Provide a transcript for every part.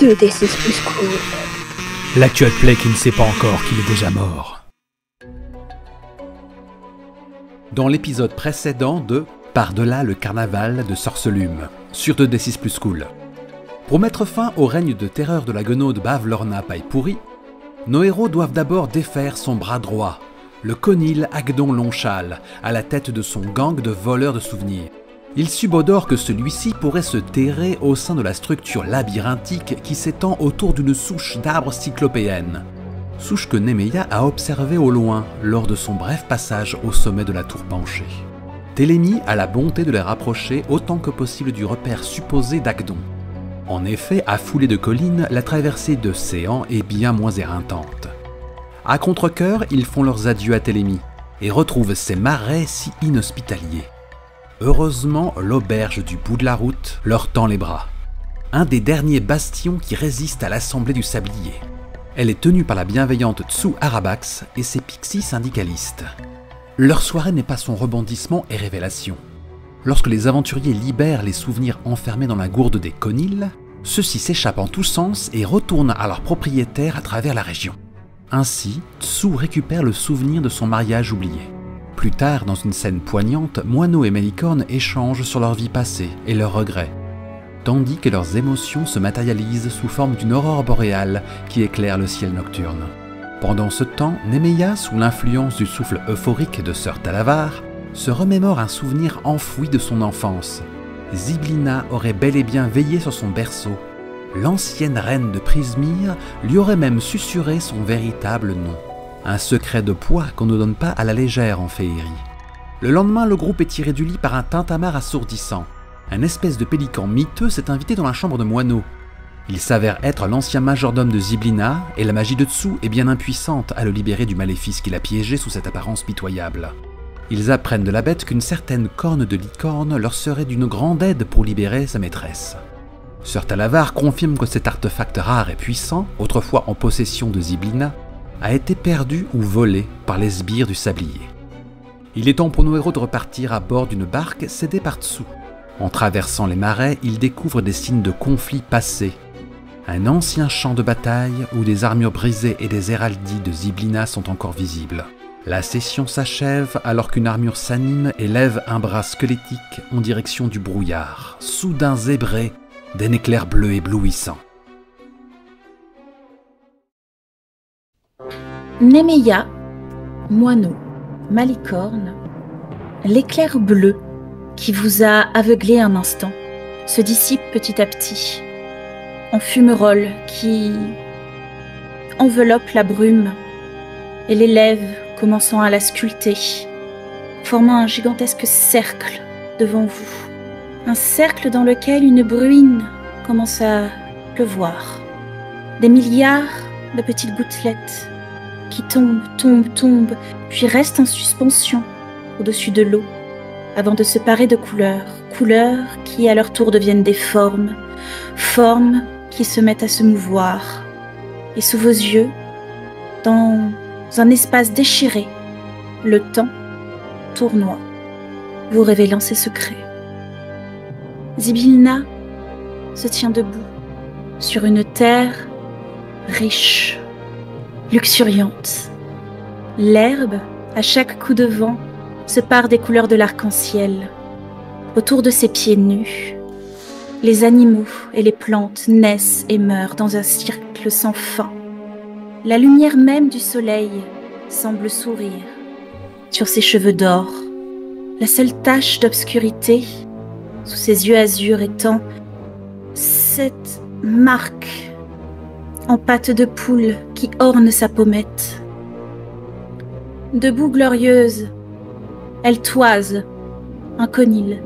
2d6 plus cool. L'actuel Play qui ne sait pas encore qu'il est déjà mort. Dans l'épisode précédent de Par-delà le carnaval de Sorcelume, sur 2d6 plus cool. Pour mettre fin au règne de terreur de la guenaude Bavlorna Paille-Pourrie, nos héros doivent d'abord défaire son bras droit, le conil Agdon Longchal, à la tête de son gang de voleurs de souvenirs. Il subodore que celui-ci pourrait se terrer au sein de la structure labyrinthique qui s'étend autour d'une souche d'arbres cyclopéenne. Souche que Nemeia a observée au loin lors de son bref passage au sommet de la tour penchée. Télémie a la bonté de les rapprocher autant que possible du repère supposé d'Agdon. En effet, à foulée de collines, la traversée de Séan est bien moins éreintante. À contre-cœur, ils font leurs adieux à Télémie et retrouvent ces marais si inhospitaliers. Heureusement, l'auberge du bout de la route leur tend les bras. Un des derniers bastions qui résistent à l'Assemblée du Sablier. Elle est tenue par la bienveillante Tsu Arabax et ses pixies syndicalistes. Leur soirée n'est pas sans rebondissements et révélations. Lorsque les aventuriers libèrent les souvenirs enfermés dans la gourde des Conils, ceux-ci s'échappent en tous sens et retournent à leur propriétaire à travers la région. Ainsi, Tsu récupère le souvenir de son mariage oublié. Plus tard, dans une scène poignante, Moineau et Malicorne échangent sur leur vie passée et leurs regrets, tandis que leurs émotions se matérialisent sous forme d'une aurore boréale qui éclaire le ciel nocturne. Pendant ce temps, Nemeia, sous l'influence du souffle euphorique de Sœur Talavar, se remémore un souvenir enfoui de son enfance. Zyblina aurait bel et bien veillé sur son berceau. L'ancienne reine de Prismir lui aurait même susurré son véritable nom. Un secret de poids qu'on ne donne pas à la légère en féerie. Le lendemain, le groupe est tiré du lit par un tintamarre assourdissant. Un espèce de pélican miteux s'est invité dans la chambre de Moineau. Il s'avère être l'ancien majordome de Zyblina, et la magie de Tsu est bien impuissante à le libérer du maléfice qui l'a piégé sous cette apparence pitoyable. Ils apprennent de la bête qu'une certaine corne de licorne leur serait d'une grande aide pour libérer sa maîtresse. Sœur Talavar confirme que cet artefact rare et puissant, autrefois en possession de Zyblina, a été perdu ou volé par les sbires du sablier. Il est temps pour nos héros de repartir à bord d'une barque cédée par Tsu. En traversant les marais, ils découvrent des signes de conflits passés. Un ancien champ de bataille où des armures brisées et des héraldies de Zyblina sont encore visibles. La session s'achève alors qu'une armure s'anime et lève un bras squelettique en direction du brouillard, soudain zébré d'un éclair bleu éblouissant. Nemeia, Moineau, Malicorne, l'éclair bleu qui vous a aveuglé un instant se dissipe petit à petit en fumerolles qui enveloppent la brume et l'élèvent commençant à la sculpter, formant un gigantesque cercle devant vous. Un cercle dans lequel une bruine commence à pleuvoir. Des milliards de petites gouttelettes qui tombent, puis restent en suspension au-dessus de l'eau, avant de se parer de couleurs qui à leur tour deviennent des formes qui se mettent à se mouvoir. Et sous vos yeux, dans un espace déchiré, le temps tournoie, vous révélant ses secrets. Zyblina se tient debout sur une terre riche, luxuriante. L'herbe, à chaque coup de vent, se pare des couleurs de l'arc-en-ciel. Autour de ses pieds nus, les animaux et les plantes naissent et meurent dans un cercle sans fin. La lumière même du soleil semble sourire sur ses cheveux d'or. La seule tache d'obscurité sous ses yeux azur étant cette marque en pâte de poule qui orne sa pommette. Debout glorieuse, elle toise un conil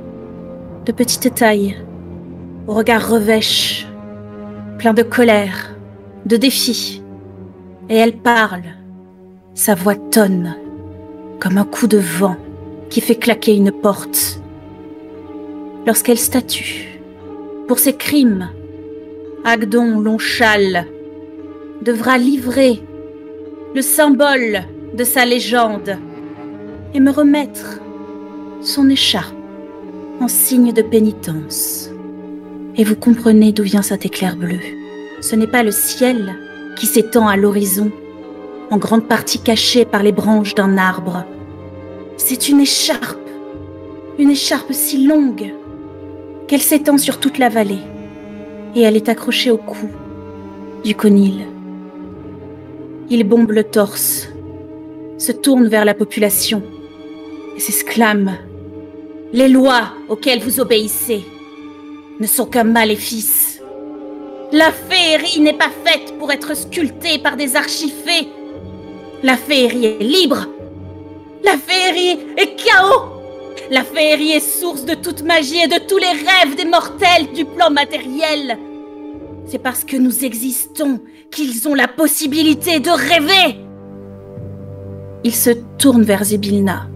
de petite taille, au regard revêche, plein de colère, de défi. Et elle parle, sa voix tonne, comme un coup de vent qui fait claquer une porte. Lorsqu'elle statue, pour ses crimes, Agdon Longchal devra livrer le symbole de sa légende et me remettre son écharpe en signe de pénitence. Et vous comprenez d'où vient cet éclair bleu. ce n'est pas le ciel qui s'étend à l'horizon, en grande partie caché par les branches d'un arbre. C'est une écharpe si longue qu'elle s'étend sur toute la vallée, et elle est accrochée au cou du conil. Il bombe le torse, se tourne vers la population et s'exclame: « Les lois auxquelles vous obéissez ne sont qu'un maléfice. La féerie n'est pas faite pour être sculptée par des archifées. La féerie est libre. La féerie est chaos. La féerie est source de toute magie et de tous les rêves des mortels du plan matériel. C'est parce que nous existons qu'ils ont la possibilité de rêver. » Il se tourne vers Zybilna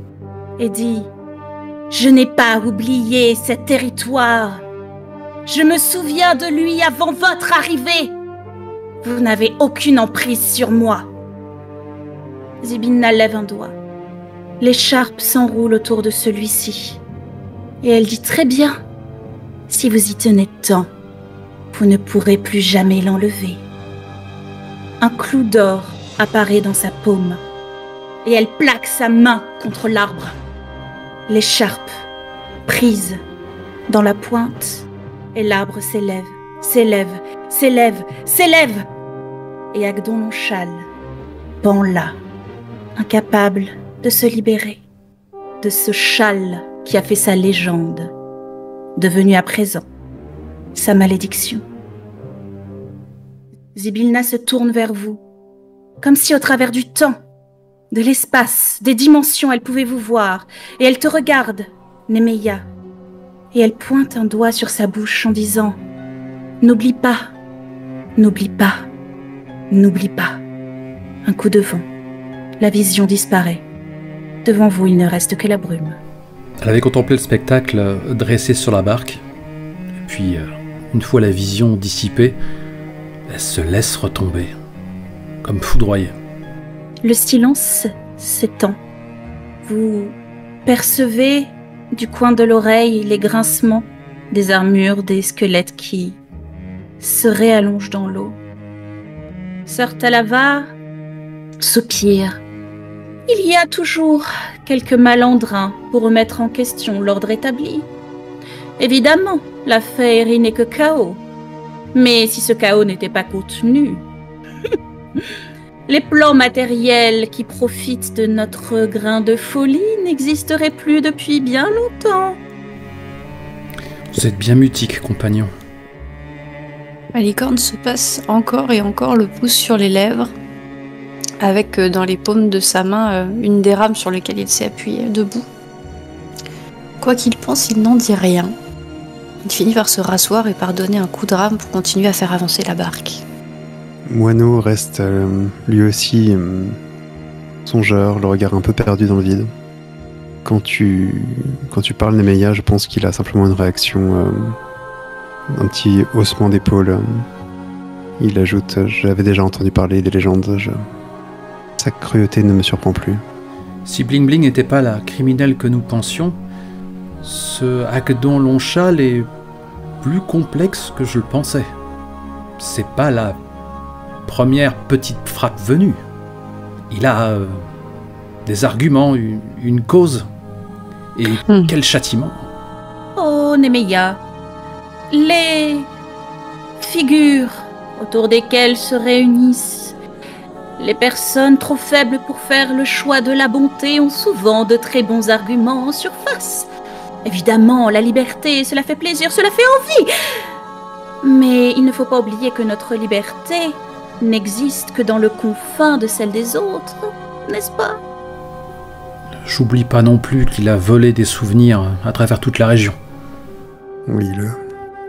et dit: « Je n'ai pas oublié cet territoire. Je me souviens de lui avant votre arrivée. Vous n'avez aucune emprise sur moi. » Zybilna lève un doigt. L'écharpe s'enroule autour de celui-ci. Et elle dit: « Très bien. Si vous y tenez tant, vous ne pourrez plus jamais l'enlever. » Un clou d'or apparaît dans sa paume, et elle plaque sa main contre l'arbre. L'écharpe prise dans la pointe, et l'arbre s'élève, s'élève, s'élève, s'élève. Et Agdon Lonchal pend là, incapable de se libérer de ce châle qui a fait sa légende, devenu à présent sa malédiction. Zybilna se tourne vers vous, comme si au travers du temps, de l'espace, des dimensions, elle pouvait vous voir, et elle te regarde, Nemeia, et elle pointe un doigt sur sa bouche en disant: « N'oublie pas, n'oublie pas, n'oublie pas. » Un coup de vent, la vision disparaît. Devant vous, il ne reste que la brume. Elle avait contemplé le spectacle dressé sur la barque, puis, une fois la vision dissipée, elle se laisse retomber, comme foudroyée. Le silence s'étend. Vous percevez du coin de l'oreille les grincements des armures, des squelettes qui se réallongent dans l'eau. Sœur Talavar soupire. Il y a toujours quelques malandrins pour remettre en question l'ordre établi. Évidemment, la féerie n'est que chaos. Mais si ce chaos n'était pas contenu, les plans matériels qui profitent de notre grain de folie n'existeraient plus depuis bien longtemps. Vous êtes bien mutique, compagnon. Malicorne se passe encore et encore le pouce sur les lèvres, avec dans les paumes de sa main une des rames sur lesquelles il s'est appuyé debout. Quoi qu'il pense, il n'en dit rien. Il finit par se rasseoir et par donner un coup de rame pour continuer à faire avancer la barque. Moineau reste lui aussi songeur, le regard un peu perdu dans le vide. Quand tu parles Nemeia, je pense qu'il a simplement une réaction, un petit haussement d'épaule. Il ajoute: j'avais déjà entendu parler des légendes, sa cruauté ne me surprend plus. Si Bling Bling n'était pas la criminelle que nous pensions, ce Agdon Lonchal est plus complexe que je le pensais. C'est pas la première petite frappe venue. Il a des arguments, une cause. Et quel châtiment! Oh, Nemeia, les figures autour desquelles se réunissent les personnes trop faibles pour faire le choix de la bonté ont souvent de très bons arguments en surface. Évidemment, la liberté, cela fait plaisir, cela fait envie. Mais il ne faut pas oublier que notre liberté n'existe que dans le confin de celle des autres, n'est-ce pas? J'oublie pas non plus qu'il a volé des souvenirs à travers toute la région. Oui,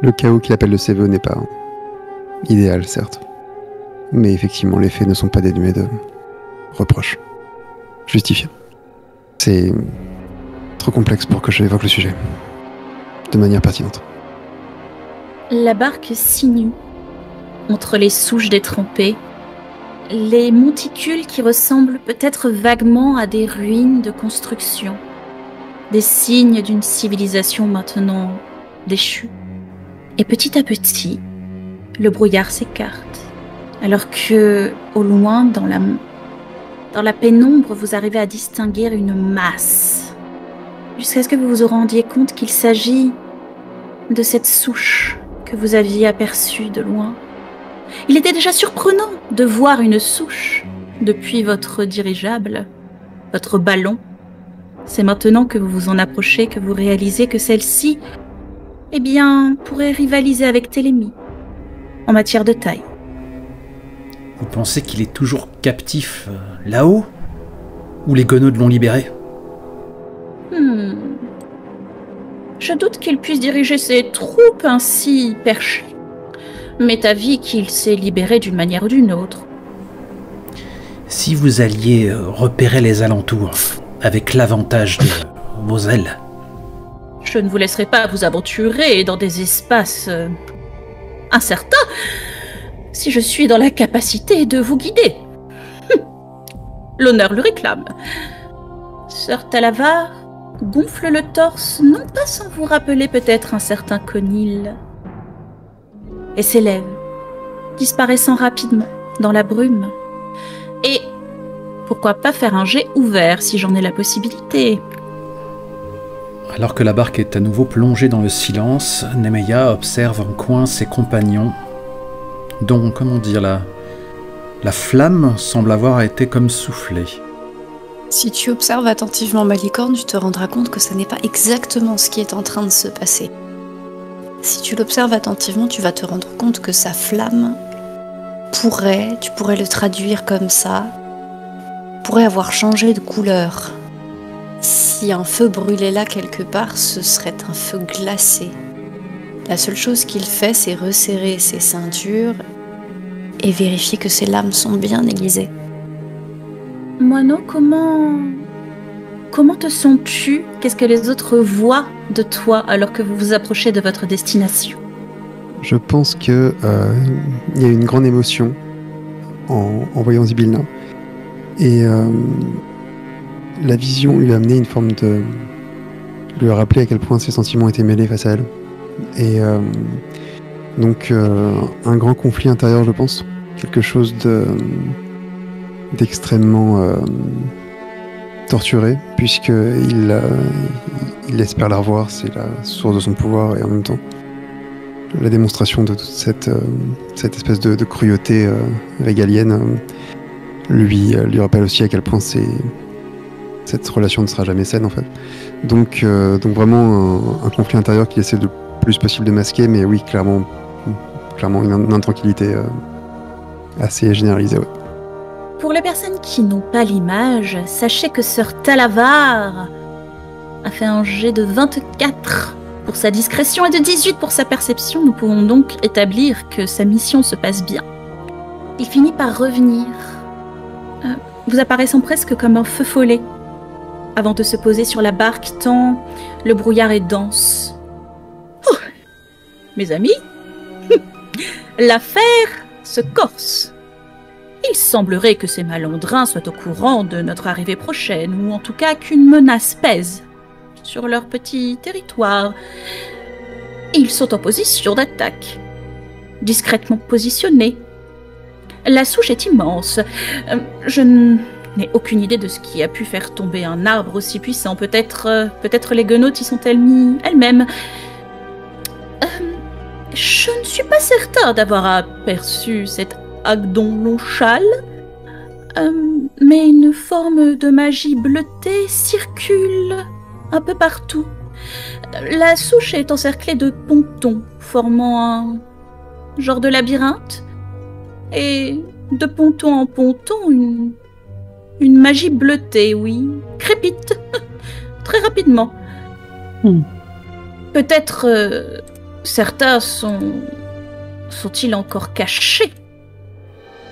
le chaos qu'il appelle le Séveux n'est pas idéal, certes. Mais effectivement, les faits ne sont pas dénués de reproches justifiés. C'est trop complexe pour que je évoque le sujet de manière pertinente. La barque sinue entre les souches détrempées, les monticules qui ressemblent peut-être vaguement à des ruines de construction, des signes d'une civilisation maintenant déchue. Et petit à petit, le brouillard s'écarte, alors que, au loin, dans la pénombre, vous arrivez à distinguer une masse, jusqu'à ce que vous vous rendiez compte qu'il s'agit de cette souche que vous aviez aperçue de loin. Il était déjà surprenant de voir une souche depuis votre dirigeable, votre ballon. C'est maintenant que vous vous en approchez que vous réalisez que celle-ci, eh bien, pourrait rivaliser avec Télémie en matière de taille. Vous pensez qu'il est toujours captif là-haut? Ou les Gonodes l'ont libéré? Je doute qu'il puisse diriger ses troupes ainsi perchées. M'est avis qu'il s'est libéré d'une manière ou d'une autre. Si vous alliez repérer les alentours, avec l'avantage de vos ailes. Je ne vous laisserai pas vous aventurer dans des espaces incertains si je suis dans la capacité de vous guider. L'honneur le réclame. Sœur Talavar gonfle le torse, non pas sans vous rappeler peut-être un certain Conil, et s'élève, disparaissant rapidement dans la brume. Et pourquoi pas faire un jet ouvert si j'en ai la possibilité? Alors que la barque est à nouveau plongée dans le silence, Nemeia observe en coin ses compagnons, dont, comment dire, la flamme semble avoir été comme soufflée. Si tu observes attentivement Malicorne, tu te rendras compte que ça n'est pas exactement ce qui est en train de se passer. Si tu l'observes attentivement, tu vas te rendre compte que sa flamme tu pourrais le traduire comme ça, pourrait avoir changé de couleur. Si un feu brûlait là quelque part, ce serait un feu glacé. La seule chose qu'il fait, c'est resserrer ses ceintures et vérifier que ses lames sont bien aiguisées. Moineau, comment te sens-tu? Qu'est-ce que les autres voient de toi alors que vous vous approchez de votre destination? Je pense que y a une grande émotion en voyant Zybilna. Et la vision lui a amené une forme de... lui a rappelé à quel point ses sentiments étaient mêlés face à elle. Et donc un grand conflit intérieur, je pense. Quelque chose d'extrêmement torturé, puisqu'il espère la revoir, c'est la source de son pouvoir, et en même temps la démonstration de toute cette espèce de cruauté régalienne lui rappelle aussi à quel point cette relation ne sera jamais saine en fait. Donc vraiment un conflit intérieur qu'il essaie le plus possible de masquer, mais oui, clairement une intranquillité assez généralisée. Ouais. Pour les personnes qui n'ont pas l'image, sachez que Sœur Talavar a fait un jet de 24 pour sa discrétion et de 18 pour sa perception. Nous pouvons donc établir que sa mission se passe bien. Il finit par revenir, vous apparaissant presque comme un feu follet, avant de se poser sur la barque tant le brouillard est dense. Oh, mes amis, l'affaire se corse. Il semblerait que ces malandrins soient au courant de notre arrivée prochaine, ou en tout cas qu'une menace pèse sur leur petit territoire. Ils sont en position d'attaque, discrètement positionnés. La souche est immense. Je n'ai aucune idée de ce qui a pu faire tomber un arbre aussi puissant. Peut-être les Gonodes y sont-elles mis elles-mêmes. Je ne suis pas certain d'avoir aperçu cet Agdon Lonchal, mais une forme de magie bleutée circule un peu partout. La souche est encerclée de pontons, formant un genre de labyrinthe, et de ponton en ponton, une magie bleutée, oui, crépite, très rapidement. Peut-être certains sont-ils encore cachés?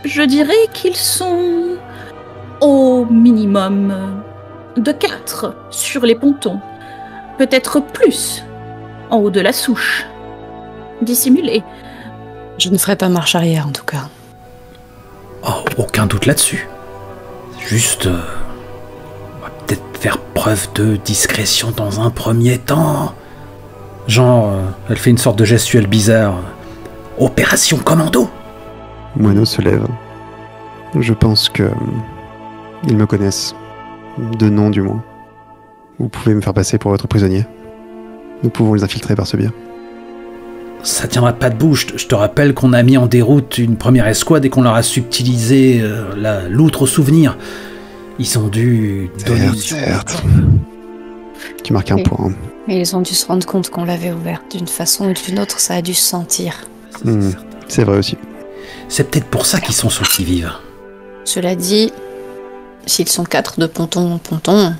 Je dirais qu'ils sont au minimum de 4 sur les pontons, peut-être plus en haut de la souche, dissimulés. Je ne ferai pas marche arrière en tout cas. Oh, aucun doute là-dessus. Juste, on va peut-être faire preuve de discrétion dans un premier temps. Genre, elle fait une sorte de gestuelle bizarre. Opération Commando. Moineau se lève. Je pense que ils me connaissent. De nom, du moins. Vous pouvez me faire passer pour votre prisonnier. Nous pouvons les infiltrer par ce biais. Ça tiendra pas debout. Je te rappelle qu'on a mis en déroute une première escouade et qu'on leur a subtilisé l'outre au souvenir. Ils ont dû donner... Certes. Tu marques un point. Mais ils ont dû se rendre compte qu'on l'avait ouverte d'une façon ou d'une autre, ça a dû se sentir. C'est vrai aussi. C'est peut-être pour ça qu'ils sont sur le qui-vive. Cela dit, s'ils sont 4 de ponton en ponton,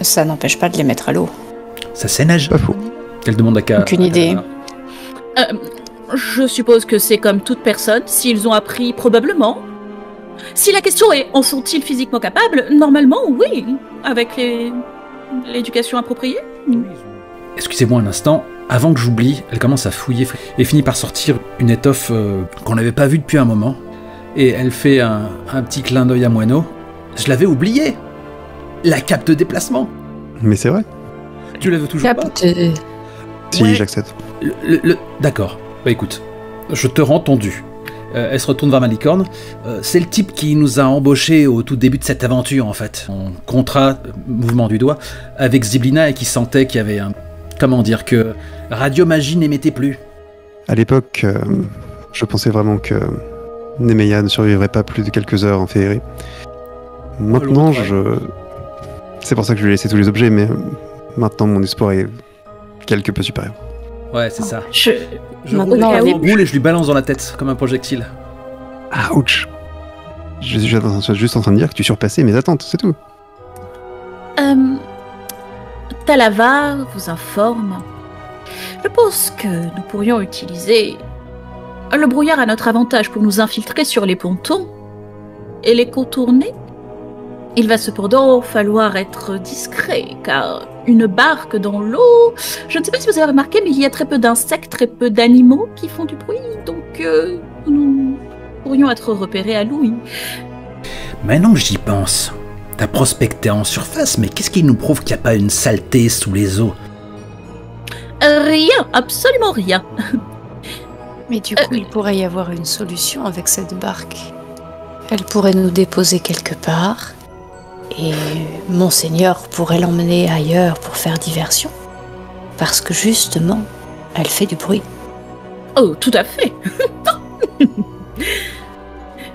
ça n'empêche pas de les mettre à l'eau. Ça s'énage. Pas faux. Elle demande à Ka. Aucune idée. Je suppose que c'est comme toute personne, s'ils ont appris, probablement. Si la question est en sont-ils physiquement capables, normalement, oui, avec l'éducation appropriée. Excusez-moi un instant, avant que j'oublie, elle commence à fouiller et finit par sortir une étoffe qu'on n'avait pas vue depuis un moment. Et elle fait un petit clin d'œil à Moineau. Je l'avais oublié. La cape de déplacement. Mais c'est vrai. Tu la veux toujours pas? Si, Ouais. j'accepte. D'accord. Bah écoute, je te rends ton dû. Elle se retourne vers Malicorne. C'est le type qui nous a embauchés au tout début de cette aventure, en fait. En contrat, mouvement du doigt, avec Zyblina et qui sentait qu'il y avait un... Comment dire, que radiomagie n'émettait plus. À l'époque, je pensais vraiment que Nemeia ne survivrait pas plus de quelques heures en féerie. Maintenant, c'est pour ça que je lui ai laissé tous les objets, mais maintenant mon espoir est quelque peu supérieur. Ouais, c'est ça. Je Maintenant, roule elle est- roule et je lui balance dans la tête, comme un projectile. Ouch! Je suis juste en train de dire que tu surpassais mes attentes, c'est tout. Talavar vous informe. Je pense que nous pourrions utiliser le brouillard à notre avantage pour nous infiltrer sur les pontons et les contourner. Il va cependant falloir être discret, car une barque dans l'eau... Je ne sais pas si vous avez remarqué, mais il y a très peu d'insectes, très peu d'animaux qui font du bruit, donc nous pourrions être repérés à l'ouïe. Maintenant que j'y pense, t'as prospecté en surface, mais qu'est-ce qui nous prouve qu'il n'y a pas une saleté sous les eaux? Rien, absolument rien. Mais du coup, il pourrait y avoir une solution avec cette barque. Elle pourrait nous déposer quelque part, et Monseigneur pourrait l'emmener ailleurs pour faire diversion. Parce que justement, elle fait du bruit. Oh, tout à fait.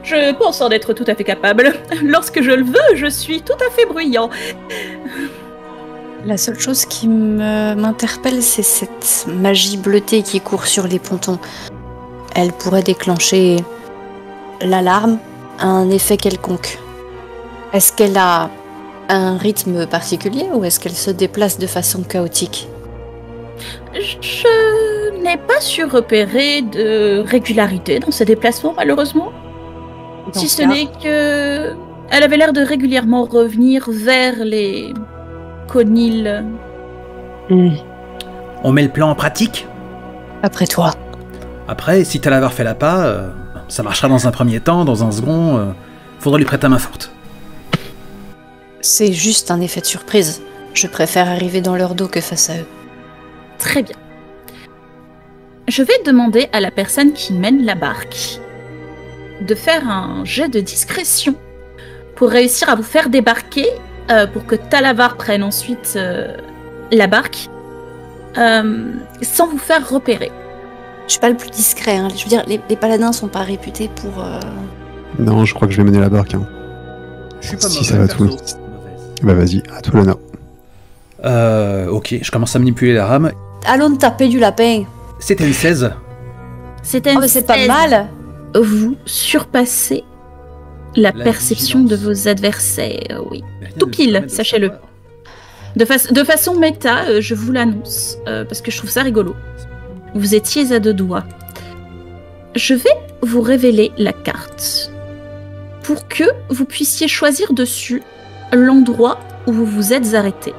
Je pense en être tout à fait capable. Lorsque je le veux, je suis tout à fait bruyant. La seule chose qui m'interpelle, c'est cette magie bleutée qui court sur les pontons. Elle pourrait déclencher l'alarme à un effet quelconque. Est-ce qu'elle a un rythme particulier ou est-ce qu'elle se déplace de façon chaotique? Je n'ai pas su repérer de régularité dans ses déplacements, malheureusement. Si ce n'est que... Elle avait l'air de régulièrement revenir vers les Conil. On met le plan en pratique? Après toi. Après, si Talavar fait la pas, ça marchera dans un premier temps, dans un second, faudra lui prêter main forte. C'est juste un effet de surprise. Je préfère arriver dans leur dos que face à eux. Très bien. Je vais demander à la personne qui mène la barque de faire un jet de discrétion pour réussir à vous faire débarquer, pour que Talavar prenne ensuite la barque, sans vous faire repérer. Je suis pas le plus discret, hein. Je veux dire, les paladins sont pas réputés pour... Non, je crois que je vais mener la barque. Hein. Je suis pas Si mauvais, ça va perso. tout. Bah vas-y, à toi l'honneur. Ok, je commence à manipuler la rame. Allons taper du lapin. C'était une 16. C'est un Oh, mais c'est pas 16. mal. Vous surpassez la La perception vigilance. de vos adversaires, oui. Mais rien Tout ne pile, permet de sachez-le. savoir. De façon méta, je vous l'annonce, parce que je trouve ça rigolo. Vous étiez à 2 doigts. Je vais vous révéler la carte pour que vous puissiez choisir dessus l'endroit où vous vous êtes arrêté,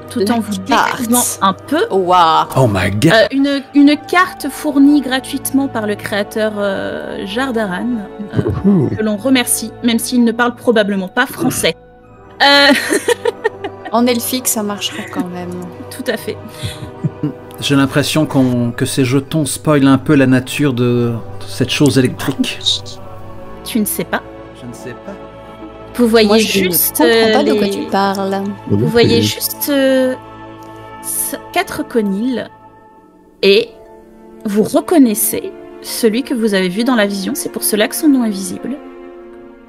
tout La en vous carte. décrivant un peu. Waouh. Oh my god! Une carte fournie gratuitement par le créateur Jardaran, Ouh. que l'on remercie, même s'il ne parle probablement pas français. En elfique, ça marchera quand même. Tout à fait. J'ai l'impression que ces jetons spoilent un peu la nature de cette chose électrique. Tu ne sais pas. Je ne sais pas. Vous voyez Moi, je juste. ne comprends pas de quoi les- tu parles. Vous voyez juste 4 conils et vous reconnaissez celui que vous avez vu dans la vision. C'est pour cela que son nom est visible.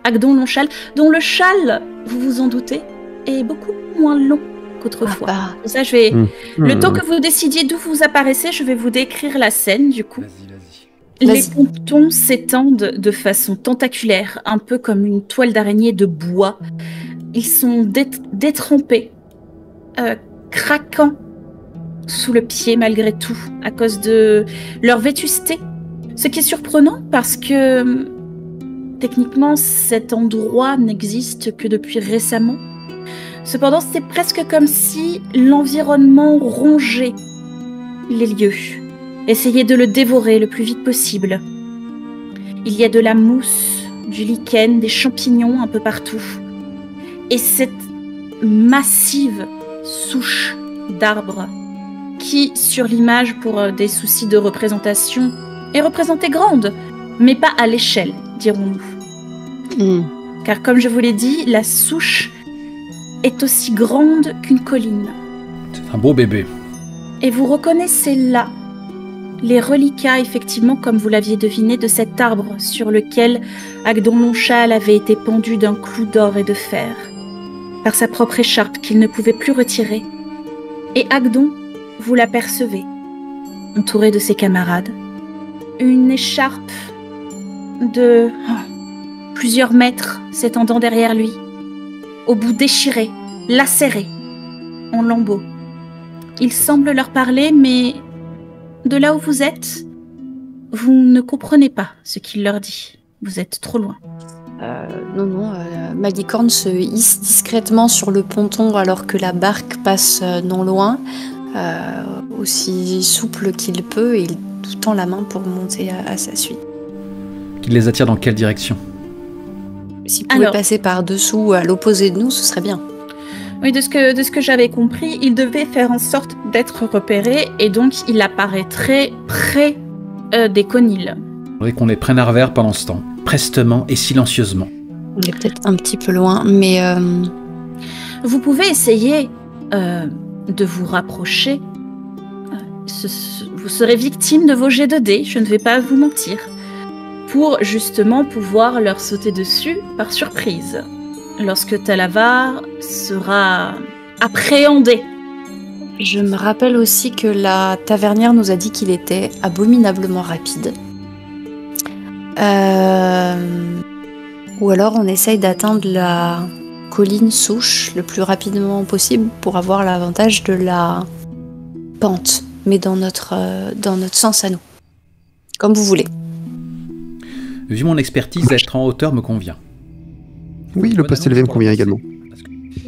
Agdon Lonchal, dont le châle, vous vous en doutez, est beaucoup moins long qu'autrefois. Ah bah. Pour ça, je vais. Mmh. Le temps que vous décidiez d'où vous apparaissez, je vais vous décrire la scène du coup. Vas-y. Les Vas-y. pontons s'étendent de façon tentaculaire, un peu comme une toile d'araignée de bois. Ils sont détrempés, craquant sous le pied malgré tout, à cause de leur vétusté. Ce qui est surprenant parce que, techniquement, cet endroit n'existe que depuis récemment. Cependant, c'est presque comme si l'environnement rongeait les lieux. Essayez de le dévorer le plus vite possible. Il y a de la mousse, du lichen, des champignons un peu partout. Et cette massive souche d'arbres qui, sur l'image, pour des soucis de représentation, est représentée grande, mais pas à l'échelle, dirons-nous. Car comme je vous l'ai dit, la souche est aussi grande qu'une colline. C'est un beau bébé. Et vous reconnaissez là les reliquats, effectivement, comme vous l'aviez deviné, de cet arbre sur lequel Agdon Lonchal avait été pendu d'un clou d'or et de fer, par sa propre écharpe qu'il ne pouvait plus retirer. Et Agdon, vous l'apercevez, entouré de ses camarades. Une écharpe de plusieurs mètres s'étendant derrière lui, au bout déchiré, lacéré, en lambeaux. Il semble leur parler, mais de là où vous êtes, vous ne comprenez pas ce qu'il leur dit. Vous êtes trop loin. Non, Malicorne se hisse discrètement sur le ponton alors que la barque passe non loin, aussi souple qu'il peut, et il tend la main pour monter à sa suite. Il les attire dans quelle direction? S'il pouvait Alors. passer par-dessous, à l'opposé de nous, ce serait bien. Oui, de ce que j'avais compris, il devait faire en sorte d'être repéré, et donc il apparaîtrait près des conils. Il faudrait qu'on les prenne à revers pendant ce temps, prestement et silencieusement. On est peut-être un petit peu loin, mais Vous pouvez essayer de vous rapprocher. Vous serez victime de vos jets de dés, je ne vais pas vous mentir, pour justement pouvoir leur sauter dessus par surprise, lorsque Talavar sera appréhendé. je me rappelle aussi que la tavernière nous a dit qu'il était abominablement rapide. Ou alors on essaye d'atteindre la colline souche le plus rapidement possible pour avoir l'avantage de la pente, mais dans notre sens à nous. Comme vous voulez. Vu mon expertise, être en hauteur me convient. Oui, le poste élevé me convient également.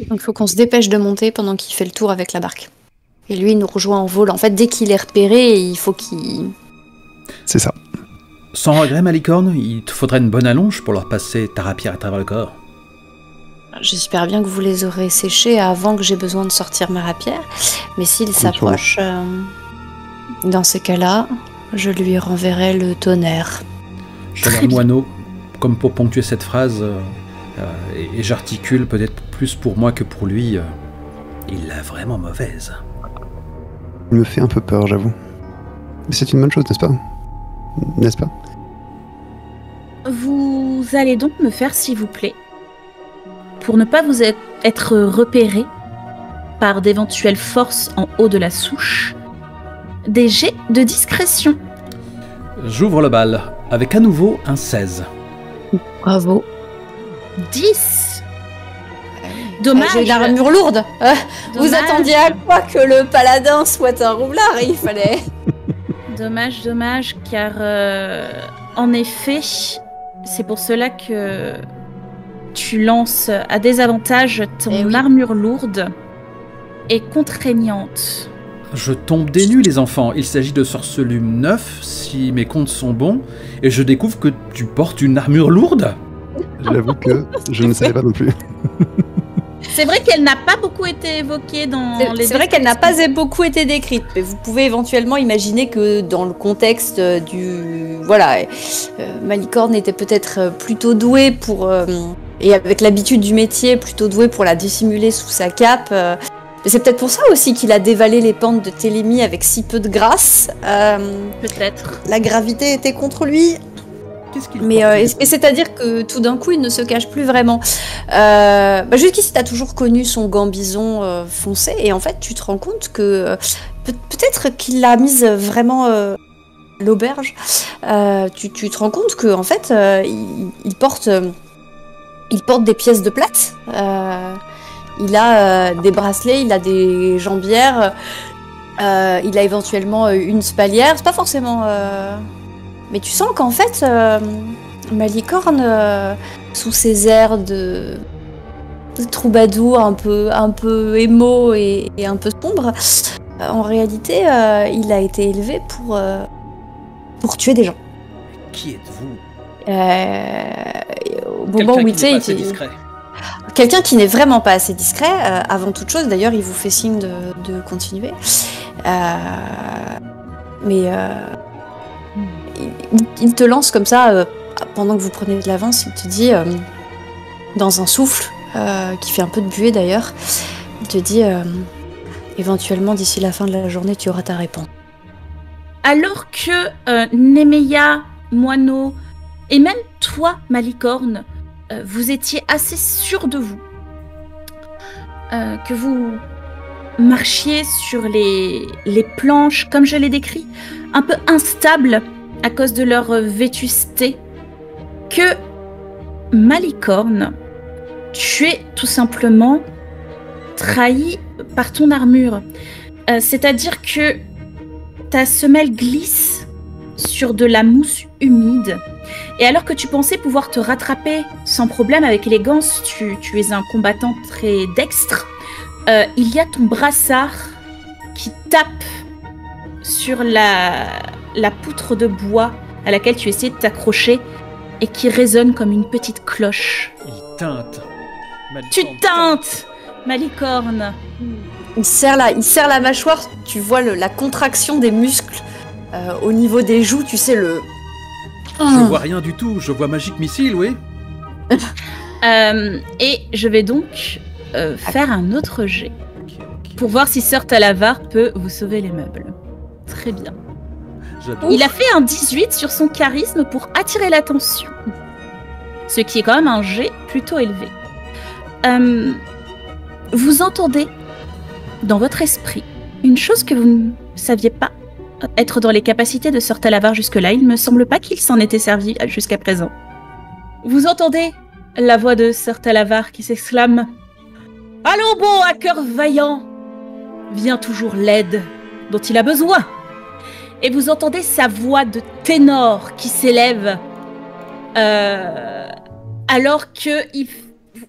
Donc il faut qu'on se dépêche de monter pendant qu'il fait le tour avec la barque. Et lui, il nous rejoint en vol. En fait, dès qu'il est repéré, il faut qu'il... C'est ça. Sans regret, Malicorne, il te faudrait une bonne allonge pour leur passer ta rapière à travers le corps. J'espère bien que vous les aurez séchés avant que j'ai besoin de sortir ma rapière. Mais s'il s'approche, dans ces cas-là, je lui renverrai le tonnerre. Je regarde le moineau, comme pour ponctuer cette phrase, et j'articule peut-être plus pour moi que pour lui. Il l'a vraiment mauvaise. Il me fait un peu peur, j'avoue. Mais c'est une bonne chose, n'est-ce pas? N'est-ce pas? Vous allez donc me faire, s'il vous plaît, pour ne pas vous être repéré par d'éventuelles forces en haut de la souche, des jets de discrétion. J'ouvre le bal, avec à nouveau un 16. Bravo. 10. Dommage. J'ai une armure lourde. Vous Dommage. attendiez à quoi que le paladin soit un roublard? Il fallait... Dommage, car en effet, c'est pour cela que tu lances à désavantage ton Eh oui. armure lourde et contraignante. Je tombe des nues, les enfants. Il s'agit de Sorcelume 9, si mes comptes sont bons, et je découvre que tu portes une armure lourde. J'avoue que je ne savais pas non plus. C'est vrai qu'elle n'a pas beaucoup été évoquée dans les... C'est vrai qu'elle n'a pas beaucoup été décrite, mais vous pouvez éventuellement imaginer que dans le contexte du... Voilà, Malicorne était peut-être plutôt douée pour... et avec l'habitude du métier, plutôt douée pour la dissimuler sous sa cape. Mais c'est peut-être pour ça aussi qu'il a dévalé les pentes de Télémie avec si peu de grâce. Peut-être. La gravité était contre lui. Mais et c'est-à-dire que tout d'un coup, il ne se cache plus vraiment. Jusqu'ici, tu as toujours connu son gambison foncé, et en fait, tu te rends compte que peut-être qu'il l'a mise vraiment à l'auberge. Tu te rends compte qu'en fait, il porte des pièces de plate. Il a des bracelets, il a des jambières, il a éventuellement une spalière. C'est pas forcément... Mais tu sens qu'en fait, Malicorne, sous ses airs de troubadour un peu émo et un peu sombre, en réalité, il a été élevé pour tuer des gens. Qui êtes-vous ? Au moment où il sait, discret. Quelqu'un qui n'est vraiment pas assez discret. Avant toute chose, d'ailleurs, il vous fait signe de continuer. Il te lance comme ça, pendant que vous prenez de l'avance, il te dit, dans un souffle, qui fait un peu de buée d'ailleurs, il te dit, éventuellement d'ici la fin de la journée, tu auras ta réponse. Alors que Nemeia, Moineau, et même toi, Malicorne, vous étiez assez sûr de vous, que vous marchiez sur les planches, comme je l'ai décrit, un peu instables, à cause de leur vétusté, que Malicorne, tu es tout simplement trahi par ton armure. C'est-à-dire que ta semelle glisse sur de la mousse humide, et alors que tu pensais pouvoir te rattraper sans problème avec élégance, tu es un combattant très dextre, il y a ton brassard qui tape sur la poutre de bois à laquelle tu essaies de t'accrocher et qui résonne comme une petite cloche. Il teinte. Tu teintes, Malicorne. Il serre la mâchoire, tu vois la contraction des muscles au niveau des joues, tu sais le... Je vois rien du tout, je vois Magic Missile, oui. Et je vais donc faire un autre jet pour voir si Sir Talavar peut vous sauver les meubles. Très bien. J'adore. Il a fait un 18 sur son charisme pour attirer l'attention. Ce qui est quand même un jet plutôt élevé. Vous entendez dans votre esprit une chose que vous ne saviez pas être dans les capacités de Sir Talavar jusque-là. Il ne me semble pas qu'il s'en était servi jusqu'à présent. Vous entendez la voix de Sir Talavar qui s'exclame « Allons bon, à cœur vaillant, vient toujours l'aide dont il a besoin !» Et vous entendez sa voix de ténor qui s'élève alors que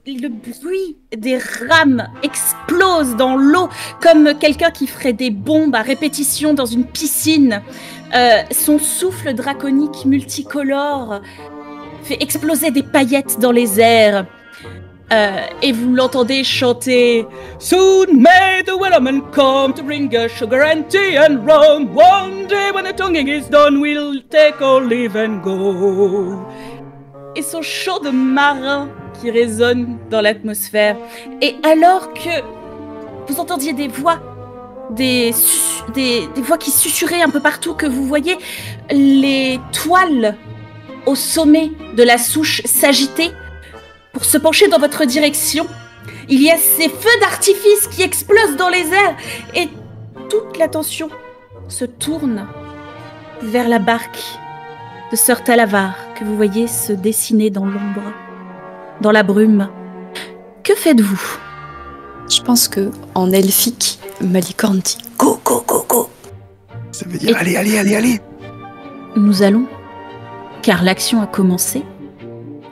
le bruit des rames explose dans l'eau comme quelqu'un qui ferait des bombes à répétition dans une piscine. Son souffle draconique multicolore fait exploser des paillettes dans les airs. Et vous l'entendez chanter « Soon may the Wellerman come to bring us sugar and tea and rum. One day when the tonguing is done, we'll take our leave and go. » Et son chant de marin qui résonne dans l'atmosphère. Et alors que vous entendiez des voix, des voix qui susurraient un peu partout, que vous voyez les toiles au sommet de la souche s'agiter, pour se pencher dans votre direction, il y a ces feux d'artifice qui explosent dans les airs et toute l'attention se tourne vers la barque de Sir Talavar que vous voyez se dessiner dans l'ombre, dans la brume. Que faites-vous ? Je pense que en elfique, Malicorne dit « Go, go, go, go !» Ça veut dire allez. Nous allons, car l'action a commencé,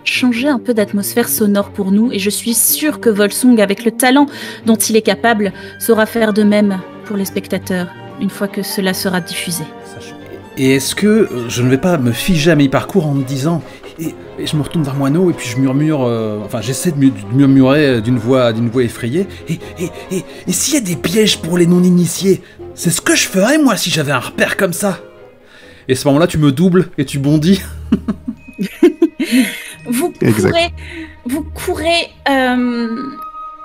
changer un peu d'atmosphère sonore pour nous, et je suis sûre que Volsung, avec le talent dont il est capable, saura faire de même pour les spectateurs, une fois que cela sera diffusé. Et est-ce que je ne vais pas me figer à mes parcours en me disant Et je me retourne vers Moineau et puis je murmure, j'essaie de murmurer d'une voix effrayée. Et s'il y a des pièges pour les non-initiés, c'est ce que je ferais moi si j'avais un repère comme ça. Et à ce moment-là, tu me doubles et tu bondis. Vous courez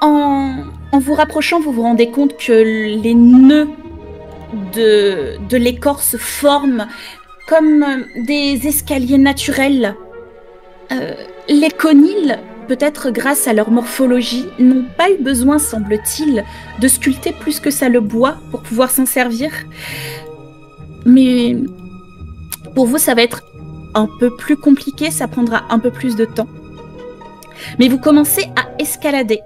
en vous rapprochant, vous vous rendez compte que les nœuds de l'écorce forment comme des escaliers naturels. Les conils, peut-être grâce à leur morphologie, n'ont pas eu besoin, semble-t-il, de sculpter plus que ça le bois pour pouvoir s'en servir. Mais pour vous, ça va être un peu plus compliqué, ça prendra un peu plus de temps. Mais vous commencez à escalader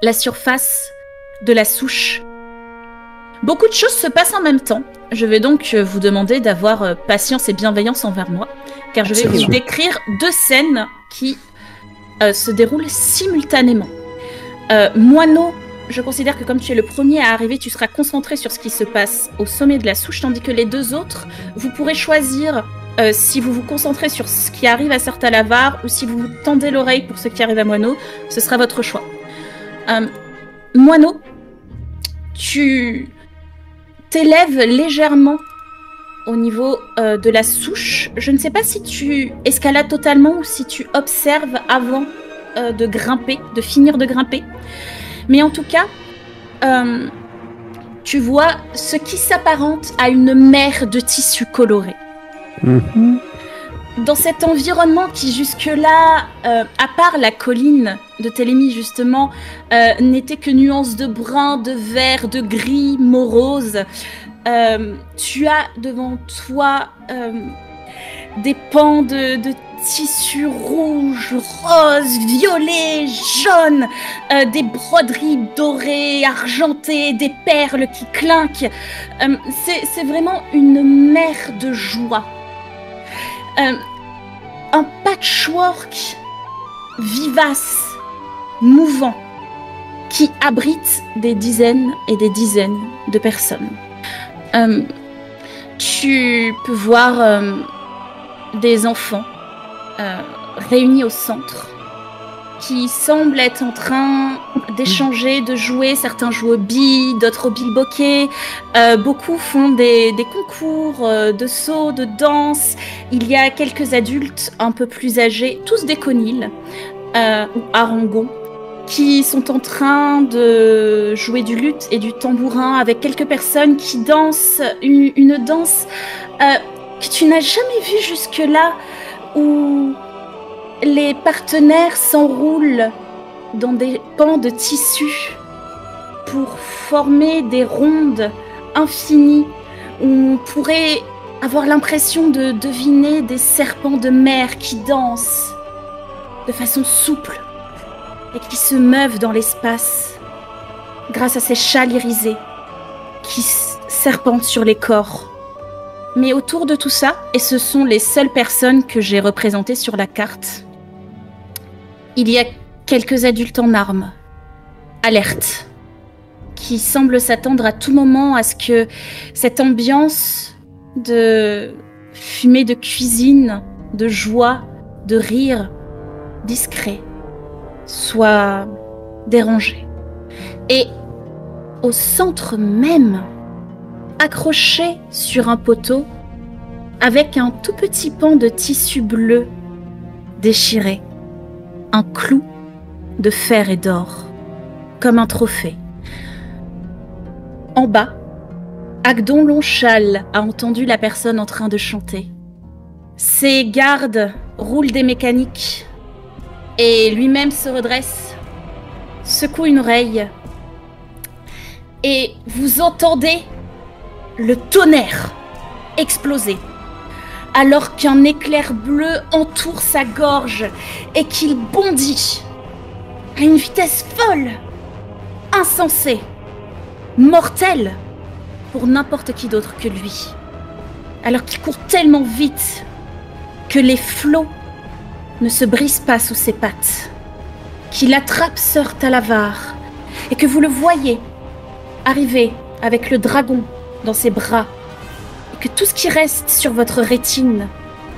la surface de la souche. Beaucoup de choses se passent en même temps. Je vais donc vous demander d'avoir patience et bienveillance envers moi, car je vais vous décrire 2 scènes qui se déroulent simultanément. Moineau, je considère que comme tu es le premier à arriver, tu seras concentré sur ce qui se passe au sommet de la souche, tandis que les 2 autres, vous pourrez choisir si vous vous concentrez sur ce qui arrive à Sœur-Talavar ou si vous vous tendez l'oreille pour ce qui arrive à Moineau, ce sera votre choix. Moineau, tu t'élèves légèrement au niveau de la souche. Je ne sais pas si tu escalades totalement ou si tu observes avant de grimper, de finir de grimper. Mais en tout cas, tu vois ce qui s'apparente à une mer de tissus colorés. Dans cet environnement qui jusque-là, à part la colline de Télémie justement, n'était que nuances de brun, de vert, de gris, morose. Tu as devant toi des pans de tissus rouges, roses, violets, jaunes, des broderies dorées, argentées, des perles qui clinquent. C'est vraiment une mer de joie. Un patchwork vivace, mouvant, qui abrite des dizaines et des dizaines de personnes. Tu peux voir des enfants réunis au centre qui semblent être en train d'échanger, de jouer. Certains jouent aux billes, d'autres au bilboquet. Beaucoup font des concours de saut, de danse. Il y a quelques adultes un peu plus âgés, tous des conils ou harangons, qui sont en train de jouer du luth et du tambourin avec quelques personnes qui dansent une danse que tu n'as jamais vue jusque-là, où les partenaires s'enroulent dans des pans de tissu pour former des rondes infinies où on pourrait avoir l'impression de deviner des serpents de mer qui dansent de façon souple et qui se meuvent dans l'espace grâce à ces châles irisés qui serpentent sur les corps. Mais autour de tout ça, et ce sont les seules personnes que j'ai représentées sur la carte, il y a quelques adultes en armes, alertes, qui semblent s'attendre à tout moment à ce que cette ambiance de fumée de cuisine, de joie, de rire discret soit dérangée. Et au centre même, accroché sur un poteau, avec un tout petit pan de tissu bleu déchiré, un clou de fer et d'or, comme un trophée. En bas, Agdon Longchal a entendu la personne en train de chanter. Ses gardes roulent des mécaniques et lui-même se redresse, secoue une oreille et vous entendez le tonnerre exploser alors qu'un éclair bleu entoure sa gorge et qu'il bondit à une vitesse folle, insensée, mortelle pour n'importe qui d'autre que lui, alors qu'il court tellement vite que les flots ne se brisent pas sous ses pattes, qu'il attrape Sœur-Talavar et que vous le voyez arriver avec le dragon dans ses bras, et que tout ce qui reste sur votre rétine,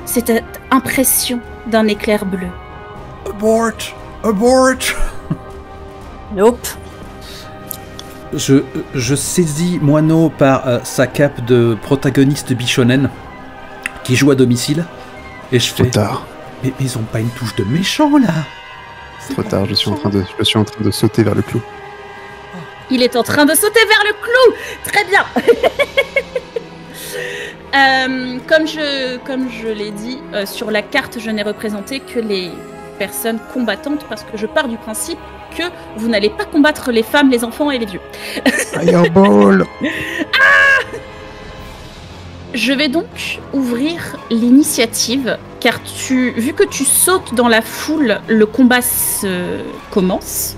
c'est cette impression d'un éclair bleu. Abort! Abort! Nope. Je saisis Moineau par sa cape de protagoniste bichonen qui joue à domicile et je fais... Trop tard. Mais ils ont pas une touche de méchant là! Trop tard, je suis en train de sauter vers le clou. Il est en train de sauter vers le clou. Très bien. Comme je l'ai dit, sur la carte, je n'ai représenté que les personnes combattantes parce que je pars du principe que vous n'allez pas combattre les femmes, les enfants et les vieux. Fireball. Je vais donc ouvrir l'initiative, car vu que tu sautes dans la foule, le combat commence.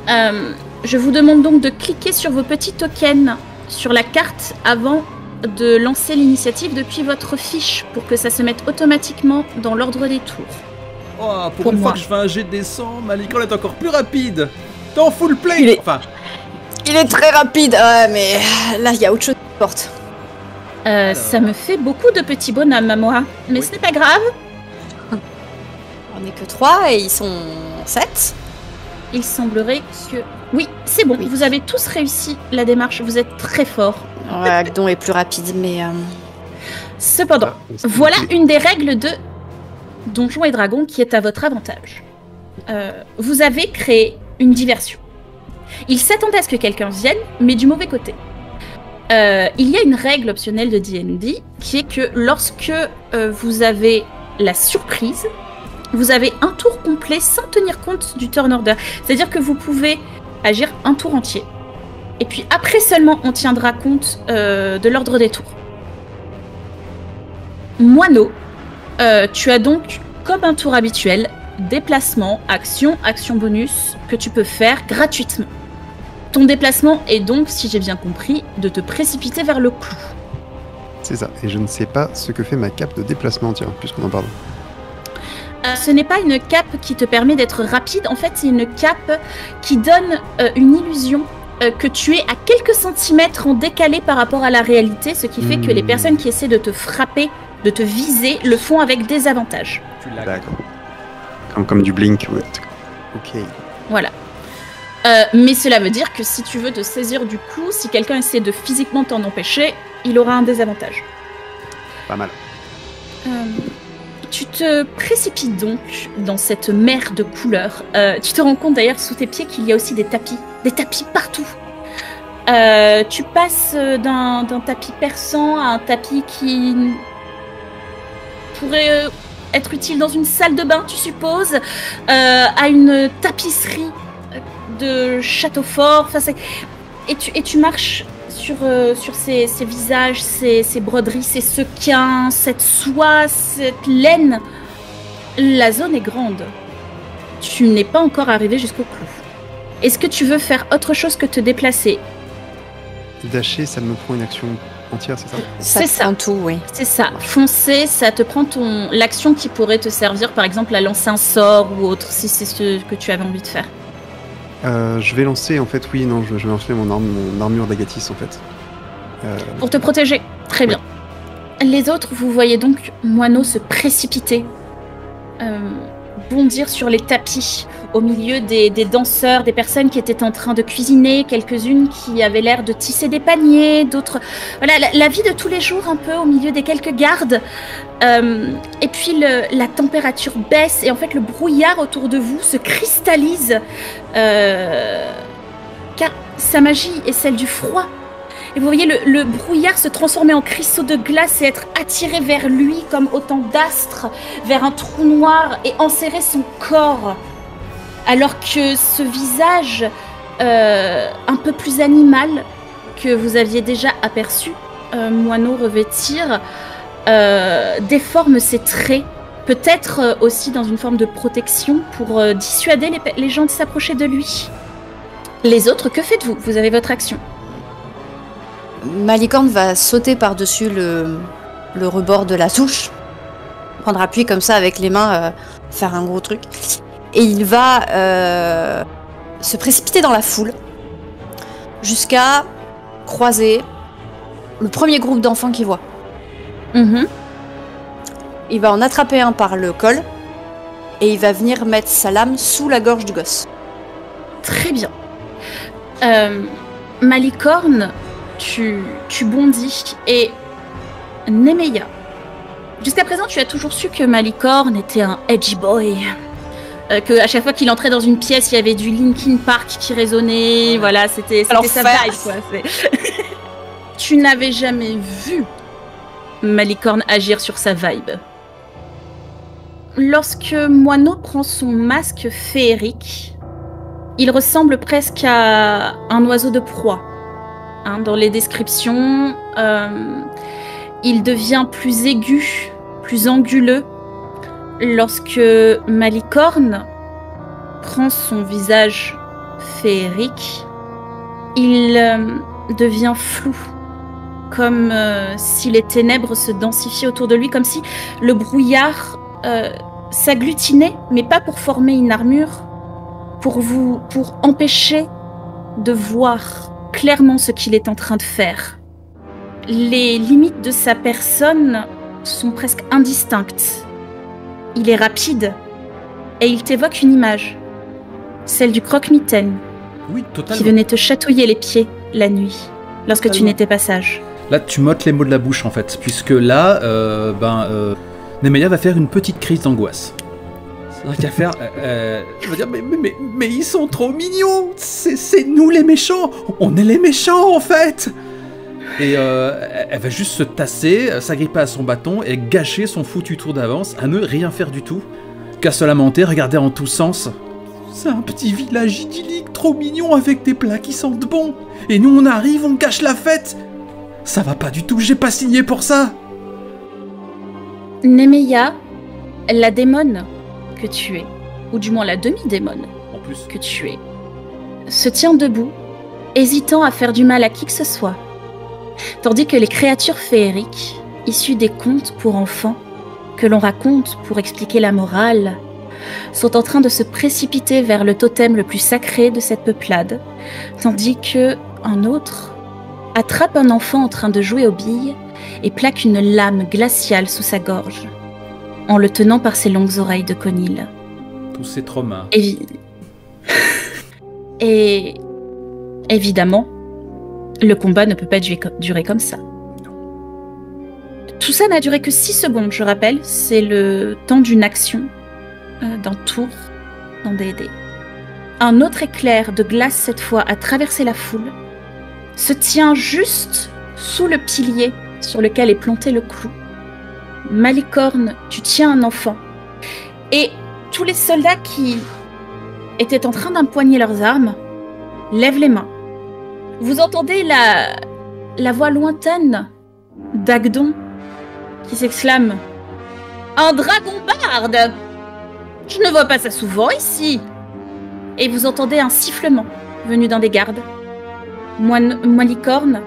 Je vous demande donc de cliquer sur vos petits tokens sur la carte avant de lancer l'initiative depuis votre fiche pour que ça se mette automatiquement dans l'ordre des tours. Oh, pour une fois que je fais un jet de descend, Malicorne est encore plus rapide. T'es en full play. Il est très rapide, mais là il y a autre chose qui porte. Ça me fait beaucoup de petits bonhommes à moi, mais ce n'est pas grave. On n'est que 3 et ils sont 7. Il semblerait que... Oui, c'est bon, vous avez tous réussi la démarche, vous êtes très forts. Ouais, Agdon est plus rapide, mais... Cependant, voilà une des règles de Donjons et Dragons qui est à votre avantage. Vous avez créé une diversion. Il s'attendait à ce que quelqu'un vienne, mais du mauvais côté. Il y a une règle optionnelle de D&D qui est que lorsque vous avez la surprise, vous avez un tour complet sans tenir compte du turn order. C'est-à-dire que vous pouvez agir un tour entier. Et puis après seulement, on tiendra compte de l'ordre des tours. Moineau, tu as donc, comme un tour habituel, déplacement, action, action bonus, que tu peux faire gratuitement. Ton déplacement est donc, si j'ai bien compris, de te précipiter vers le clou. C'est ça, et je ne sais pas ce que fait ma cape de déplacement, tiens, puisqu'on en parle. Ce n'est pas une cape qui te permet d'être rapide, en fait c'est une cape qui donne une illusion que tu es à quelques centimètres en décalé par rapport à la réalité, ce qui fait que les personnes qui essaient de te frapper, de te viser, le font avec des avantages. D'accord. Comme du blink, ouais. Ok. Voilà. Mais cela veut dire que si tu veux te saisir du coup, si quelqu'un essaie de physiquement t'en empêcher, il aura un désavantage. Pas mal. Tu te précipites donc dans cette mer de couleurs. Tu te rends compte d'ailleurs sous tes pieds qu'il y a aussi des tapis partout. Tu passes d'un tapis perçant à un tapis qui pourrait être utile dans une salle de bain, tu supposes, à une tapisserie de château fort. Enfin, et tu marches sur ces visages, ces broderies, ces sequins, cette soie, cette laine. La zone est grande. Tu n'es pas encore arrivé jusqu'au clou. Est-ce que tu veux faire autre chose que te déplacer? Dasher, ça me prend une action entière, c'est ça? C'est ça. Tout, oui. C'est ça. Foncer, ça te prend l'action qui pourrait te servir, par exemple, à lancer un sort ou autre, si c'est ce que tu avais envie de faire. Je vais lancer, en fait, oui, non, je vais lancer mon armure d'Agathis, en fait. Pour te protéger. Très bien. Les autres, vous voyez donc Moineau se précipiter, bondir sur les tapis, au milieu des danseurs, des personnes qui étaient en train de cuisiner, quelques-unes qui avaient l'air de tisser des paniers, d'autres... Voilà, la vie de tous les jours, un peu, au milieu des quelques gardes. Et puis la température baisse, et en fait le brouillard autour de vous se cristallise, car sa magie est celle du froid. Et vous voyez le brouillard se transformer en cristaux de glace et être attiré vers lui comme autant d'astres, vers un trou noir, et enserrer son corps. Alors que ce visage un peu plus animal que vous aviez déjà aperçu, Moineau revêtir, déforme ses traits, peut-être aussi dans une forme de protection pour dissuader les gens de s'approcher de lui. Les autres, que faites-vous? Vous avez votre action. Malicorne va sauter par-dessus le rebord de la touche, prendre appui comme ça avec les mains, faire un gros truc, et il va se précipiter dans la foule jusqu'à croiser le premier groupe d'enfants qu'il voit. Il va en attraper un par le col et il va venir mettre sa lame sous la gorge du gosse. Très bien. Malicorne, tu bondis et Nemeia. Jusqu'à présent, tu as toujours su que Malicorne était un edgy boy. Que à chaque fois qu'il entrait dans une pièce, il y avait du Linkin Park qui résonnait. Voilà, c'était sa vibe, quoi. Tu n'avais jamais vu Malicorne agir sur sa vibe. Lorsque Moineau prend son masque féerique, il ressemble presque à un oiseau de proie. Hein, dans les descriptions, il devient plus aigu, plus anguleux. Lorsque Malicorne prend son visage féerique, il devient flou, comme si les ténèbres se densifiaient autour de lui, comme si le brouillard s'agglutinait, mais pas pour former une armure, pour empêcher de voir clairement ce qu'il est en train de faire. Les limites de sa personne sont presque indistinctes. Il est rapide et il t'évoque une image, celle du croque-mitaine, Oui, totalement. qui venait te chatouiller les pieds la nuit, lorsque tu Totalement. n'étais pas sage. Là, tu m'ôtes les mots de la bouche, en fait, puisque là, Nemeia va faire une petite crise d'angoisse. C'est vrai qu'à faire... il va dire, mais ils sont trop mignons. C'est nous les méchants. On est les méchants, en fait. Et elle va juste se tasser, s'agripper à son bâton et gâcher son foutu tour d'avance, à ne rien faire du tout, qu'à se lamenter, regarder en tous sens. C'est un petit village idyllique, trop mignon, avec des plats qui sentent bon. Et nous, on arrive, on gâche la fête. Ça va pas du tout, j'ai pas signé pour ça. Nemeia, la démone que tu es, ou du moins la demi-démone En plus, que tu es, se tient debout, hésitant à faire du mal à qui que ce soit. Tandis que les créatures féeriques, issues des contes pour enfants, que l'on raconte pour expliquer la morale, sont en train de se précipiter vers le totem le plus sacré de cette peuplade, tandis que un autre attrape un enfant en train de jouer aux billes et plaque une lame glaciale sous sa gorge, en le tenant par ses longues oreilles de conil. tous ces traumas. Et évidemment, le combat ne peut pas durer comme ça. Tout ça n'a duré que 6 secondes, je rappelle. C'est le temps d'une action, d'un tour dans D&D. Un autre éclair de glace, cette fois, a traversé la foule, se tient juste sous le pilier sur lequel est planté le clou. Malicorne, tu tiens un enfant. Et tous les soldats qui étaient en train d'empoigner leurs armes lèvent les mains. Vous entendez la voix lointaine d'Agdon qui s'exclame « Un dragon barde! Je ne vois pas ça souvent ici !» Et vous entendez un sifflement venu d'un des gardes. Malicorne,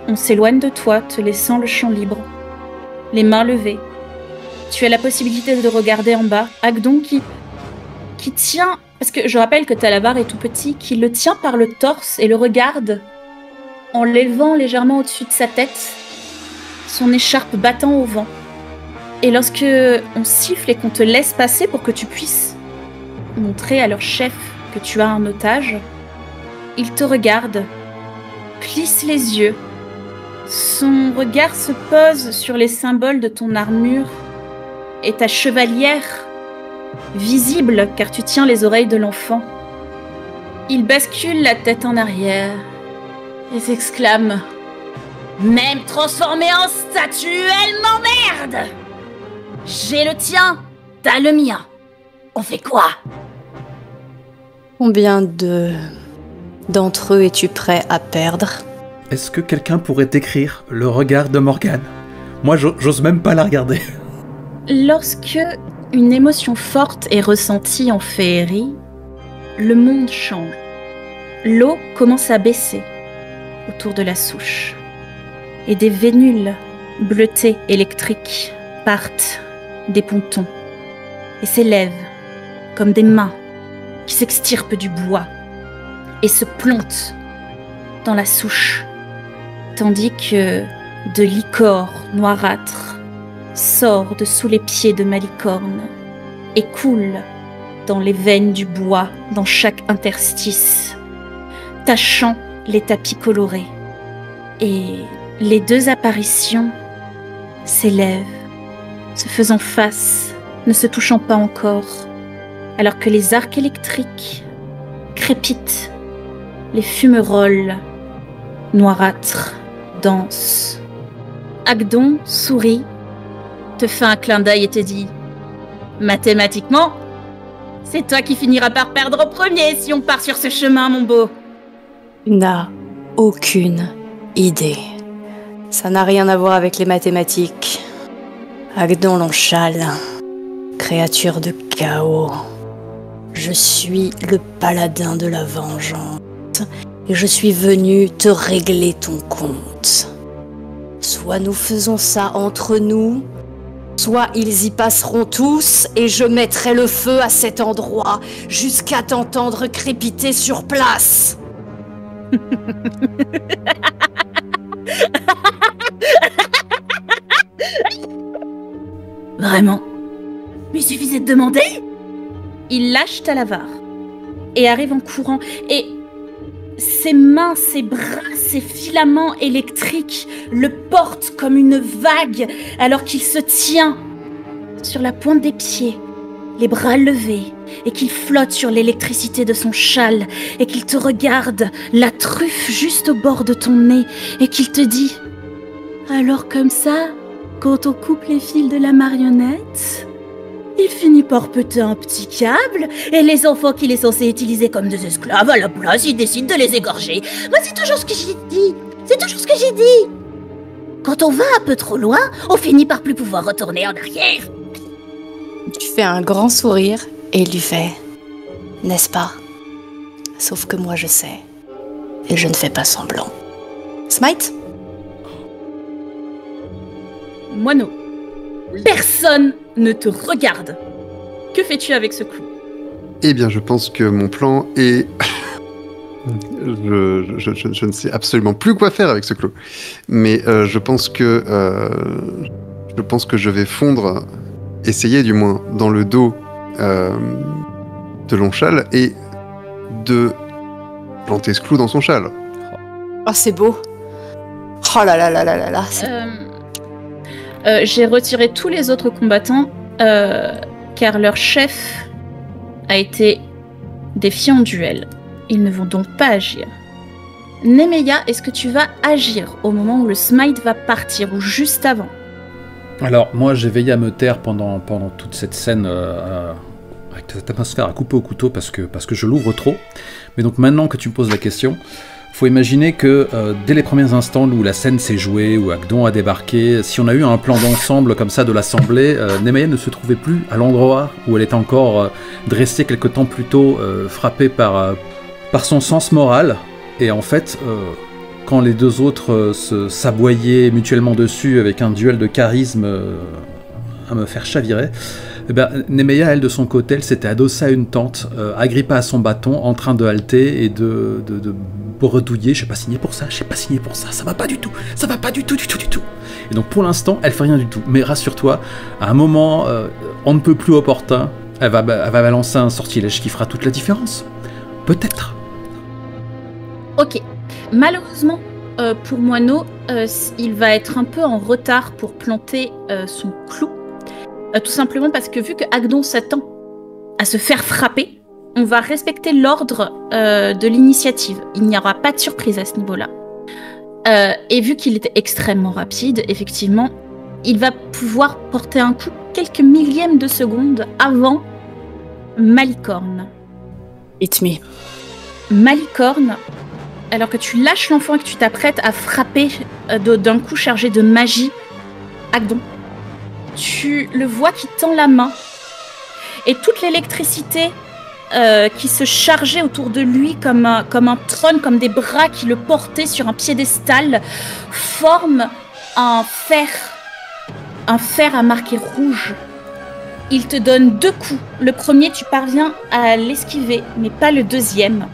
on s'éloigne de toi, te laissant le champ libre, les mains levées. Tu as la possibilité de regarder en bas Agdon qui tient... Parce que je rappelle que Talabar est tout petit, qui le tient par le torse et le regarde en l'élevant légèrement au-dessus de sa tête, son écharpe battant au vent. Et lorsque on siffle et qu'on te laisse passer pour que tu puisses montrer à leur chef que tu as un otage, il te regarde, plisse les yeux. Son regard se pose sur les symboles de ton armure et ta chevalière, visible car tu tiens les oreilles de l'enfant. Il bascule la tête en arrière et s'exclame « Même transformé en statue, elle m'emmerde! J'ai le tien, t'as le mien. On fait quoi ?» Combien d'entre eux es-tu prêt à perdre? Est-ce que quelqu'un pourrait décrire le regard de Morgane? Moi, j'ose même pas la regarder. Lorsque une émotion forte est ressentie en féerie, le monde change. L'eau commence à baisser autour de la souche. Et des vénules bleutées électriques partent des pontons et s'élèvent comme des mains qui s'extirpent du bois et se plantent dans la souche, tandis que de l'ichor noirâtre sort de sous les pieds de Malicorne et coule dans les veines du bois, dans chaque interstice, tachant les tapis colorés. Et les deux apparitions s'élèvent, se faisant face, ne se touchant pas encore, alors que les arcs électriques crépitent, les fumerolles noirâtres dansent. Agdon sourit, te fait un clin d'œil et te dit « Mathématiquement, c'est toi qui finiras par perdre au premier si on part sur ce chemin, mon beau. » N'a aucune idée. Ça n'a rien à voir avec les mathématiques. Agdon Lonchal, créature de chaos. Je suis le paladin de la vengeance et je suis venu te régler ton compte. Soit nous faisons ça entre nous, soit ils y passeront tous et je mettrai le feu à cet endroit jusqu'à t'entendre crépiter sur place. Vraiment? Il suffisait de demander? Il lâche Talavar et arrive en courant et ses mains, ses bras, ses filaments électriques le portent comme une vague alors qu'il se tient sur la pointe des pieds, les bras levés, et qu'il flotte sur l'électricité de son châle et qu'il te regarde, la truffe juste au bord de ton nez, et qu'il te dit « Alors comme ça, quand on coupe les fils de la marionnette, il finit par péter un petit câble, et les enfants qu'il est censé utiliser comme des esclaves à la place, il décide de les égorger. Moi, c'est toujours ce que j'ai dit. C'est toujours ce que j'ai dit. Quand on va un peu trop loin, on finit par plus pouvoir retourner en arrière. » Tu fais un grand sourire et il lui fait « N'est-ce pas? Sauf que moi je sais. Et je ne fais pas semblant. Smite? Moineau, personne ne te regarde. Que fais-tu avec ce clou? Eh bien, je pense que mon plan est... je ne sais absolument plus quoi faire avec ce clou. Mais je pense que je vais fondre, essayer du moins, dans le dos de Lonchal et de planter ce clou dans son châle. Oh, c'est beau. Oh là là là là là là. J'ai retiré tous les autres combattants car leur chef a été défié en duel. Ils ne vont donc pas agir. Nemeia, est-ce que tu vas agir au moment où le smite va partir ou juste avant? Alors, moi, j'ai veillé à me taire pendant toute cette scène avec cette atmosphère à couper au couteau parce que je l'ouvre trop. Mais donc, maintenant que tu me poses la question, faut imaginer que dès les premiers instants où la scène s'est jouée, où Agdon a débarqué, si on a eu un plan d'ensemble comme ça de l'assemblée, Nemeia ne se trouvait plus à l'endroit où elle était encore dressée quelque temps plus tôt, frappée par son sens moral. Et en fait, quand les deux autres s'aboyaient mutuellement dessus avec un duel de charisme à me faire chavirer, eh ben, Nemeia, elle, de son côté, elle s'était adossée à une tente, agrippée à son bâton, en train de halter et de bredouiller. J'ai pas signé pour ça, ça va pas du tout, du tout. Et donc pour l'instant, elle fait rien du tout. Mais rassure-toi, à un moment, on ne peut plus opportun, elle va balancer un sortilège qui fera toute la différence. Peut-être. Ok. Malheureusement, pour Moineau, il va être un peu en retard pour planter son clou. Tout simplement parce que vu que Agdon s'attend à se faire frapper, on va respecter l'ordre de l'initiative. Il n'y aura pas de surprise à ce niveau-là. Et vu qu'il était extrêmement rapide, effectivement, il va pouvoir porter un coup quelques millièmes de seconde avant Malicorne. It's me. Malicorne, alors que tu lâches l'enfant et que tu t'apprêtes à frapper d'un coup chargé de magie, Agdon, tu le vois qui tend la main et toute l'électricité qui se chargeait autour de lui comme un trône, comme des bras qui le portaient sur un piédestal, forme un fer à marquer rouge. Il te donne 2 coups. Le premier, tu parviens à l'esquiver, mais pas le deuxième.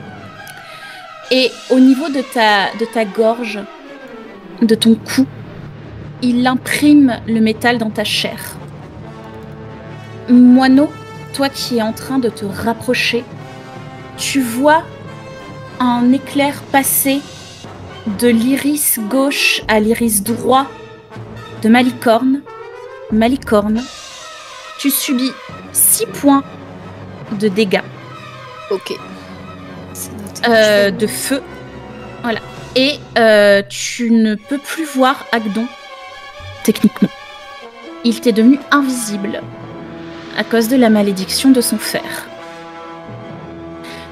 Et au niveau de ta gorge, de ton cou, il imprime le métal dans ta chair. Moineau, toi qui es en train de te rapprocher, tu vois un éclair passer de l'iris gauche à l'iris droit de Malicorne. Malicorne, tu subis 6 points de dégâts. Ok. De feu. Voilà. Et tu ne peux plus voir Agdon, techniquement. Il t'est devenu invisible à cause de la malédiction de son fer.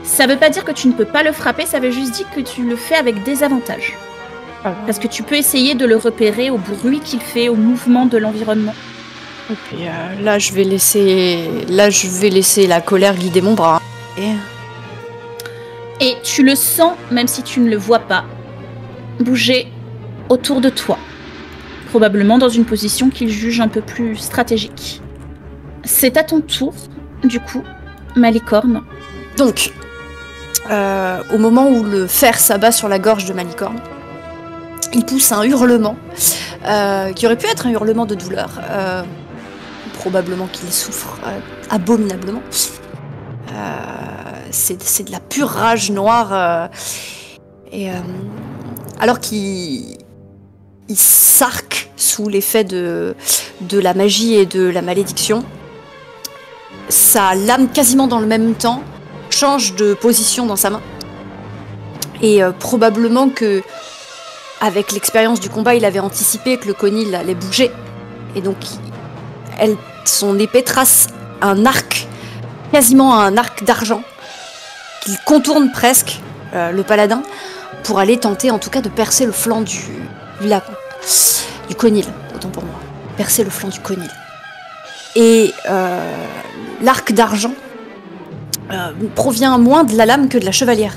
Ça veut pas dire que tu ne peux pas le frapper, ça veut juste dire que tu le fais avec désavantage. Parce que tu peux essayer de le repérer au bruit qu'il fait, au mouvement de l'environnement. Et puis là, je vais laisser la colère guider mon bras. Et tu le sens, même si tu ne le vois pas, bouger autour de toi. Probablement dans une position qu'il juge un peu plus stratégique. C'est à ton tour, du coup, Malicorne. Donc, au moment où le fer s'abat sur la gorge de Malicorne, il pousse un hurlement, qui aurait pu être un hurlement de douleur. Probablement qu'il souffre abominablement. C'est de la pure rage noire. Alors qu'il s'arque sous l'effet de la magie et de la malédiction, sa lame, quasiment dans le même temps, change de position dans sa main. Et probablement que, avec l'expérience du combat, il avait anticipé que le conil allait bouger. Et donc, son épée trace un arc, quasiment un arc d'argent, qu'il contourne presque, le paladin, pour aller tenter en tout cas de percer le flanc du conil, autant pour moi. Percer le flanc du conil. Et l'arc d'argent provient moins de la lame que de la chevalière.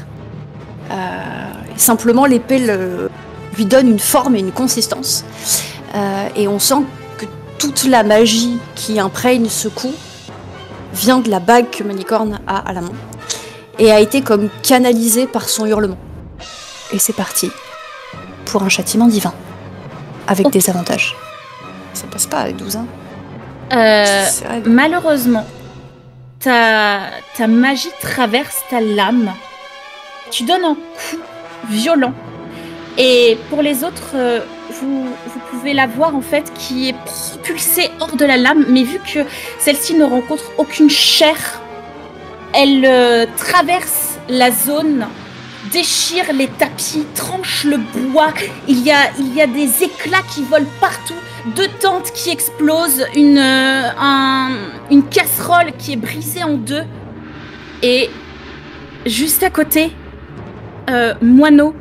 Simplement, l'épée lui donne une forme et une consistance. Et on sent que toute la magie qui imprègne ce coup vient de la bague que Malicorne a à la main. Et a été comme canalisée par son hurlement. Et c'est parti pour un châtiment divin. Avec des avantages. Ça passe pas avec 12 ans. Malheureusement, ta magie traverse ta lame. Tu donnes un coup violent. Et pour les autres, vous pouvez la voir en fait qui est propulsée hors de la lame. Mais vu que celle-ci ne rencontre aucune chair, elle traverse la zone, déchire les tapis, tranche le bois. Il y a des éclats qui volent partout. 2 tentes qui explosent, une casserole qui est brisée en 2. Et juste à côté, Moineau,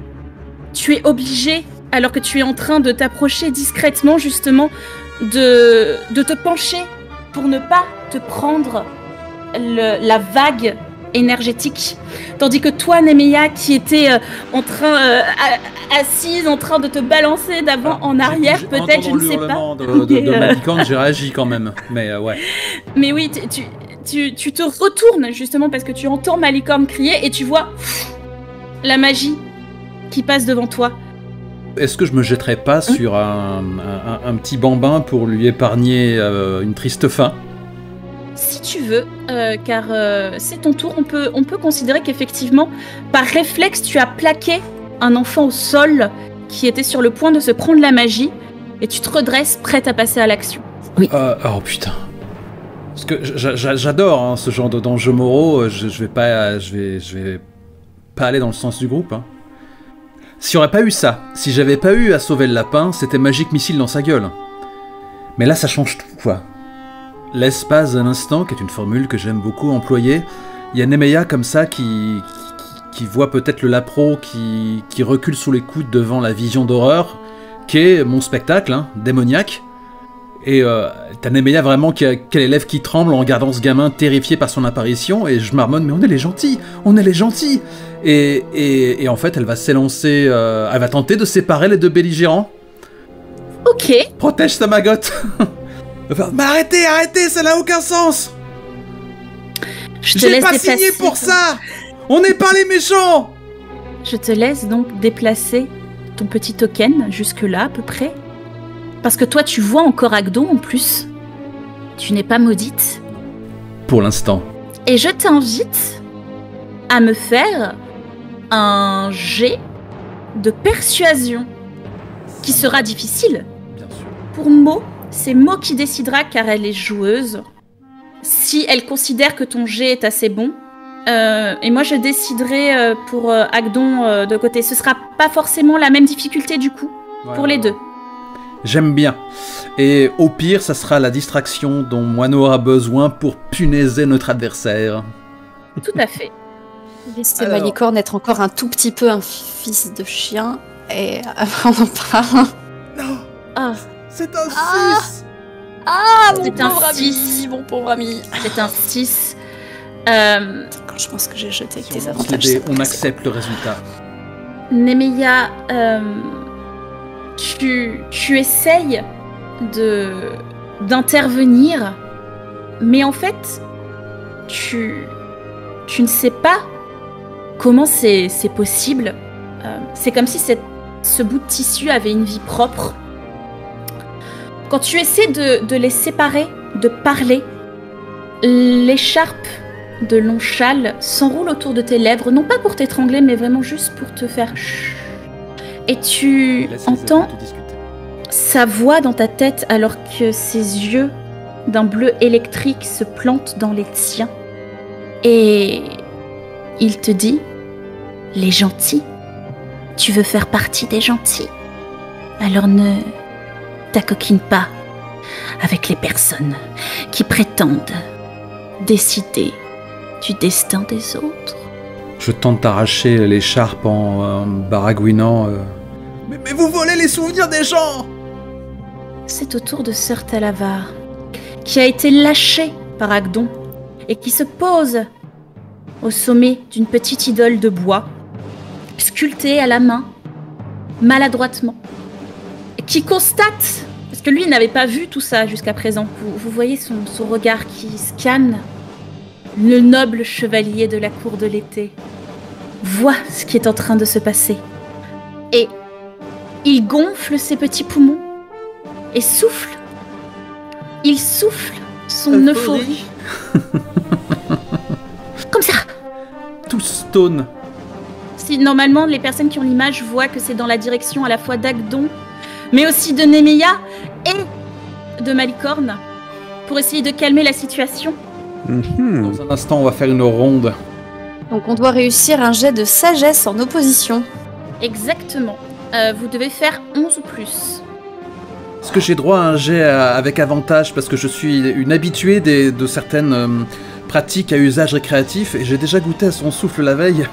tu es obligé, alors que tu es en train de t'approcher discrètement justement, de te pencher pour ne pas te prendre la vague énergétique. Tandis que toi, Nemeia, qui était assise, en train de te balancer d'avant en arrière, peut-être, je ne sais pas. De Malicorne, j'ai réagi quand même, mais ouais. Mais oui, tu te retournes justement parce que tu entends Malicorne crier et tu vois la magie qui passe devant toi. Est-ce que je me jetterais pas sur un petit bambin pour lui épargner une triste fin ? Si tu veux, car c'est ton tour, on peut considérer qu'effectivement, par réflexe, tu as plaqué un enfant au sol qui était sur le point de se prendre la magie, et tu te redresses, prête à passer à l'action. Oui. Oh putain. Parce que j'adore ce genre d'enjeux moraux, je vais pas aller dans le sens du groupe. Hein. S'il n'y aurait pas eu ça, si j'avais pas eu à sauver le lapin, c'était Magic Missile dans sa gueule. Mais là, ça change tout, quoi. L'espace d'un instant, qui est une formule que j'aime beaucoup employer, il y a Nemeia comme ça qui voit peut-être le lapro qui recule sous les coudes devant la vision d'horreur, qui est mon spectacle, hein, démoniaque. Et t'as Nemeia vraiment qui a les lèvres qui tremblent en regardant ce gamin terrifié par son apparition, et je marmonne, mais on est les gentils. Et en fait, elle va s'élancer, elle va tenter de séparer les 2 belligérants. Ok. Protège sa magotte. Mais arrêtez, ça n'a aucun sens. J'ai pas signé pour ça. On n'est pas les méchants. Je te laisse donc déplacer ton petit token jusque-là à peu près. Parce que toi tu vois encore Agdon en plus. Tu n'es pas maudite. pour l'instant. Et je t'invite à me faire un jet de persuasion qui sera difficile. Bien sûr. Pour Mo, c'est Mo qui décidera car elle est joueuse. Si elle considère que ton jet est assez bon. Et moi je déciderai pour Agdon de côté. Ce sera pas forcément la même difficulté du coup pour les deux. J'aime bien. Et au pire, ça sera la distraction dont Moineau aura besoin pour punaiser notre adversaire. Tout à fait. Laissez Malicorne être encore un tout petit peu un fils de chien. Et après on en parle. Non, Ah, c'est un 6. Mon C'est un pauvre ami, 6. mon pauvre ami. c'est un 6. Quand je pense que j'ai jeté avec tes Si on lance les avantages. dés, c'est on pas accepte le résultat. Nemeia, tu essayes d'intervenir, mais en fait, tu ne sais pas comment c'est possible. C'est comme si ce bout de tissu avait une vie propre. Quand tu essaies de les séparer, de parler, l'écharpe de long châle s'enroule autour de tes lèvres, non pas pour t'étrangler, mais vraiment juste pour te faire chut. Et tu Laisse les entends adultes discuter. sa voix dans ta tête alors que ses yeux d'un bleu électrique se plantent dans les tiens. Et il te dit, les gentils, tu veux faire partie des gentils. Alors ne t'acoquine pas avec les personnes qui prétendent décider du destin des autres. Je tente d'arracher l'écharpe en baragouinant. Mais vous volez les souvenirs des gens! C'est au tour de Sœur Talavar, qui a été lâchée par Agdon et qui se pose au sommet d'une petite idole de bois, sculptée à la main, maladroitement, et qui constate, parce que lui n'avait pas vu tout ça jusqu'à présent, vous voyez son regard qui scanne le noble chevalier de la cour de l'été, voit ce qui est en train de se passer, et il gonfle ses petits poumons, et souffle. Il souffle son euphorie. Comme ça. Tout stone. Si normalement les personnes qui ont l'image voient que c'est dans la direction à la fois d'Agdon, mais aussi de Nemeia et de Malicorne, pour essayer de calmer la situation. Dans un instant, on va faire une ronde. Donc on doit réussir un jet de sagesse en opposition. Exactement. Vous devez faire 11 ou plus. Est-ce que j'ai droit à un jet avec avantage parce que je suis une habituée de certaines pratiques à usage récréatif et j'ai déjà goûté à son souffle la veille?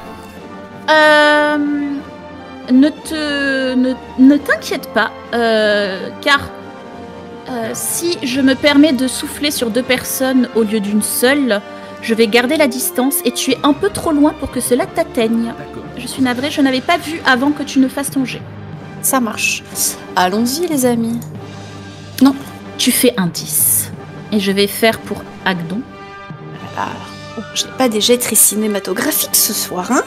Ne t'inquiète pas, car si je me permets de souffler sur 2 personnes au lieu d'une seule, je vais garder la distance et tu es un peu trop loin pour que cela t'atteigne. D'accord. Je suis navrée, je n'avais pas vu avant que tu ne fasses ton jet. Ça marche. Allons-y les amis. Tu fais un 10. Et je vais faire pour Agdon. Alors, je n'ai pas des jets très cinématographiques ce soir, hein.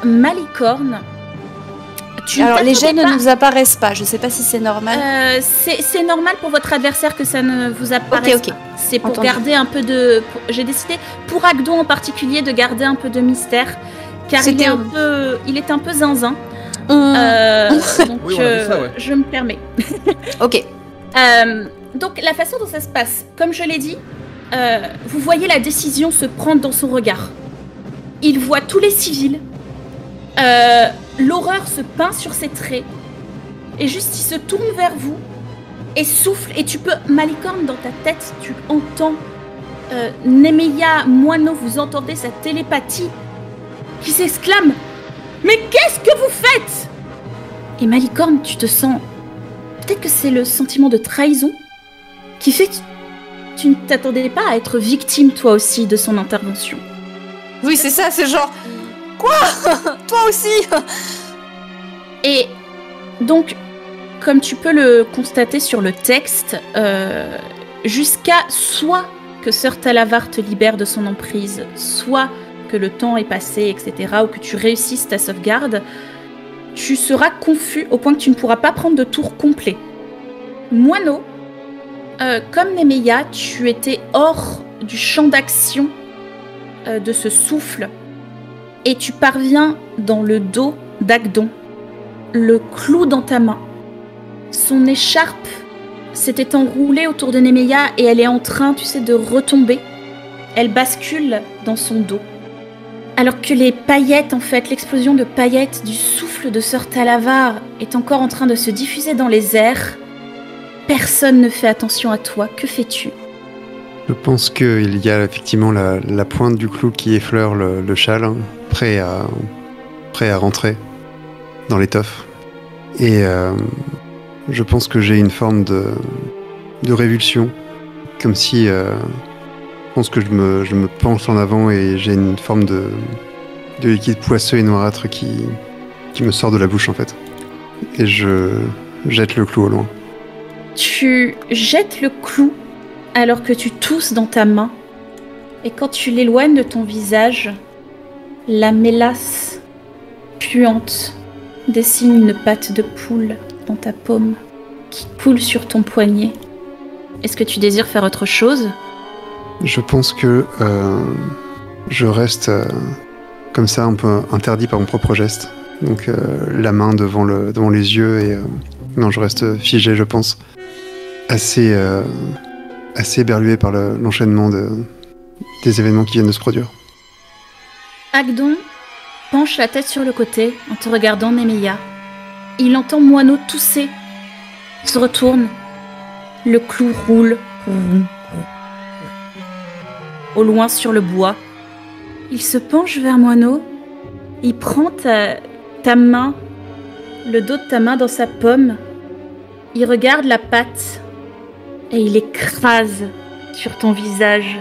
Malicorne. Alors les jets ne nous apparaissent pas, je sais pas si c'est normal. C'est normal pour votre adversaire que ça ne vous apparaisse Ok. pas. C'est pour Entendu. garder un peu de... J'ai décidé, pour Agdon en particulier, de garder un peu de mystère. Car il est un peu zinzin. Donc, Oui, on a vu ça, ouais. je me permets. Ok. Donc, la façon dont ça se passe, comme je l'ai dit, vous voyez la décision se prendre dans son regard. Il voit tous les civils. L'horreur se peint sur ses traits. Et juste, il se tourne vers vous et souffle. Et tu peux, Malicorne, dans ta tête, tu entends Nemeia, Moineau, vous entendez sa télépathie qui s'exclame « Mais qu'est-ce que vous faites ?» Et Malicorne, tu te sens... Peut-être que c'est le sentiment de trahison qui fait que tu ne t'attendais pas à être victime, toi aussi, de son intervention. Oui, c'est ça, c'est genre... Quoi? Toi aussi? Et donc, comme tu peux le constater sur le texte, jusqu'à soit que Sœur Talavar te libère de son emprise, soit que le temps est passé, etc., ou que tu réussisses ta sauvegarde, tu seras confus au point que tu ne pourras pas prendre de tour complet. Moineau, comme Nemeia, tu étais hors du champ d'action de ce souffle et tu parviens dans le dos d'Agdon, le clou dans ta main. Son écharpe s'était enroulée autour de Nemeia et elle est en train, tu sais, de retomber. Elle bascule dans son dos. Alors que les paillettes, en fait, l'explosion de paillettes du souffle de Sœur Talavar est encore en train de se diffuser dans les airs, personne ne fait attention à toi. Que fais-tu? Je pense qu'il y a effectivement la pointe du clou qui effleure le châle, hein, prêt à rentrer dans l'étoffe. Et je pense que j'ai une forme de révulsion, comme si je pense que je me penche en avant et j'ai une forme de liquide poisseux et noirâtre qui me sort de la bouche en fait. Et je jette le clou au loin. Tu jettes le clou alors que tu tousses dans ta main. Et quand tu l'éloignes de ton visage, la mélasse puante dessine une patte de poule dans ta paume qui coule sur ton poignet. Est-ce que tu désires faire autre chose? Je pense que je reste comme ça un peu interdit par mon propre geste. Donc la main devant les yeux et non, je reste figé, je pense. Assez éberlué par l'enchaînement des événements qui viennent de se produire. Agdon penche la tête sur le côté en te regardant, Nemeia. Il entend Moineau tousser. Il se retourne. Le clou roule. Au loin sur le bois. Il se penche vers Moineau. Il prend ta main, le dos de ta main dans sa paume. Il regarde la patte et il écrase sur ton visage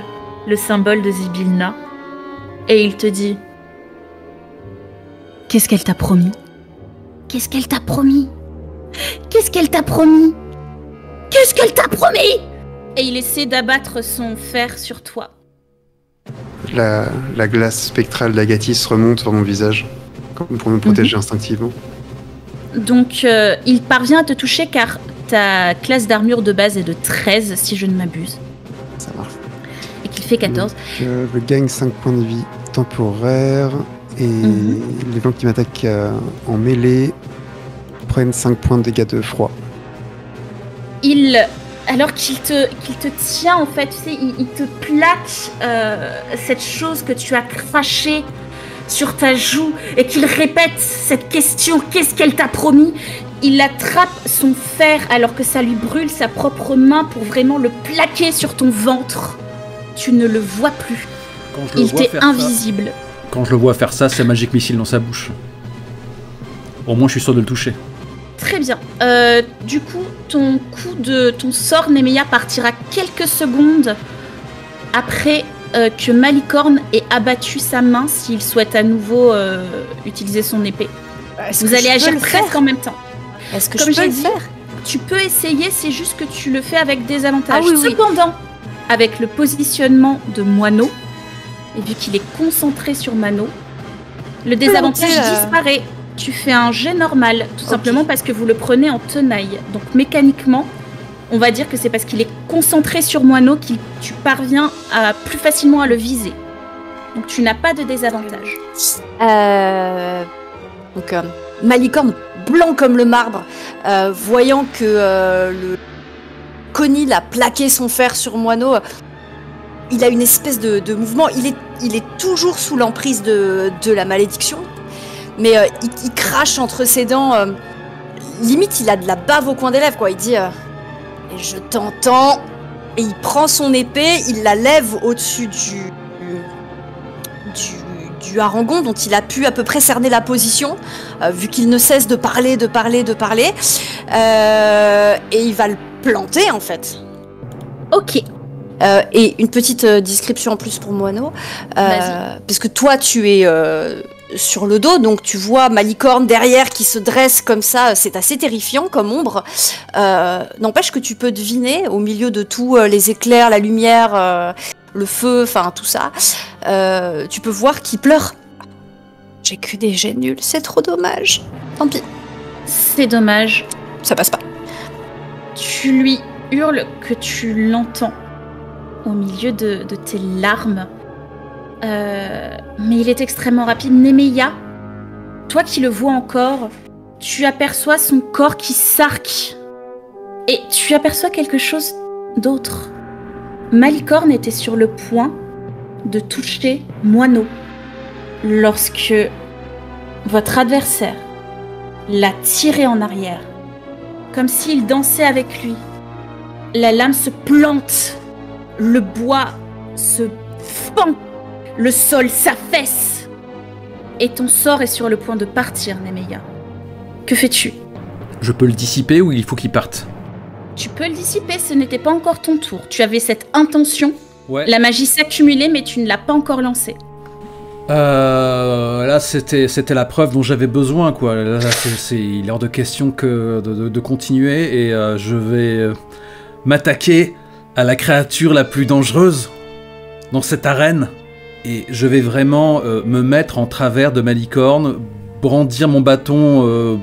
le symbole de Zybilna. Et il te dit: qu'est-ce qu'elle t'a promis? Qu'est-ce qu'elle t'a promis? Qu'est-ce qu'elle t'a promis? Qu'est-ce qu'elle t'a promis? Et il essaie d'abattre son fer sur toi. La glace spectrale d'Agathis remonte sur mon visage, comme pour me protéger instinctivement. Donc, il parvient à te toucher car ta classe d'armure de base est de 13, si je ne m'abuse. Ça marche. Et qu'il fait 14. Donc, je gagne 5 points de vie temporaires et les gens qui m'attaquent en mêlée prennent 5 points de dégâts de froid. Alors qu'il te tient, en fait, tu sais, il te plaque cette chose que tu as crachée sur ta joue et qu'il répète cette question, qu'est-ce qu'elle t'a promis? Il attrape son fer alors que ça lui brûle sa propre main pour vraiment le plaquer sur ton ventre. Tu ne le vois plus. Il t'est invisible. Quand je le vois faire ça, c'est Magic Missile dans sa bouche. Au moins, je suis sûr de le toucher. Très bien. Du coup, ton sort, Nemeia, partira quelques secondes après que Malicorne ait abattu sa main s'il souhaite à nouveau utiliser son épée. Vous allez agir presque en même temps. Est-ce que Comme je peux j'ai le dit, faire? tu peux essayer, c'est juste que tu le fais avec des avantages. Ah oui, oui. Cependant, avec le positionnement de Moineau, et vu qu'il est concentré sur Mano, le désavantage disparaît. Tu fais un jet normal, tout simplement parce que vous le prenez en tenaille. Donc mécaniquement, on va dire que c'est parce qu'il est concentré sur Moineau que tu parviens plus facilement à le viser. Donc tu n'as pas de désavantage. Donc Malicorne, blanc comme le marbre, voyant que le Conil a plaqué son fer sur Moineau, il a une espèce de mouvement. Il est toujours sous l'emprise de la malédiction. Mais il crache entre ses dents. Limite, il a de la bave au coin des lèvres, quoi. Il dit et je t'entends. Et il prend son épée, il la lève au-dessus du harangon dont il a pu à peu près cerner la position, vu qu'il ne cesse de parler. Et il va le planter, en fait. Ok. Et une petite description en plus pour Moineau. Parce que toi, tu es sur le dos, donc tu vois Malicorne derrière qui se dresse comme ça. C'est assez terrifiant comme ombre. N'empêche que tu peux deviner, au milieu de tous les éclairs, la lumière, le feu, enfin tout ça, tu peux voir qu'il pleure. J'ai que des jets nuls, c'est trop dommage. Tant pis. C'est dommage. Ça passe pas. Tu lui hurles que tu l'entends au milieu de tes larmes. Mais il est extrêmement rapide. Nemeia, toi qui le vois encore, tu aperçois son corps qui s'arque. Et tu aperçois quelque chose d'autre. Malicorne était sur le point de toucher Moineau lorsque votre adversaire l'a tiré en arrière, comme s'il dansait avec lui. La lame se plante, le bois se fend, le sol s'affaisse. Et ton sort est sur le point de partir, Nemeia. Que fais-tu? Je peux le dissiper ou il faut qu'il parte? Tu peux le dissiper, ce n'était pas encore ton tour. Tu avais cette intention, Ouais. la magie s'accumulait, mais tu ne l'as pas encore lancée. Là, c'était la preuve dont j'avais besoin, quoi. Là, il est hors de question que de continuer, et je vais m'attaquer à la créature la plus dangereuse dans cette arène, et je vais vraiment me mettre en travers de Malicorne, brandir mon bâton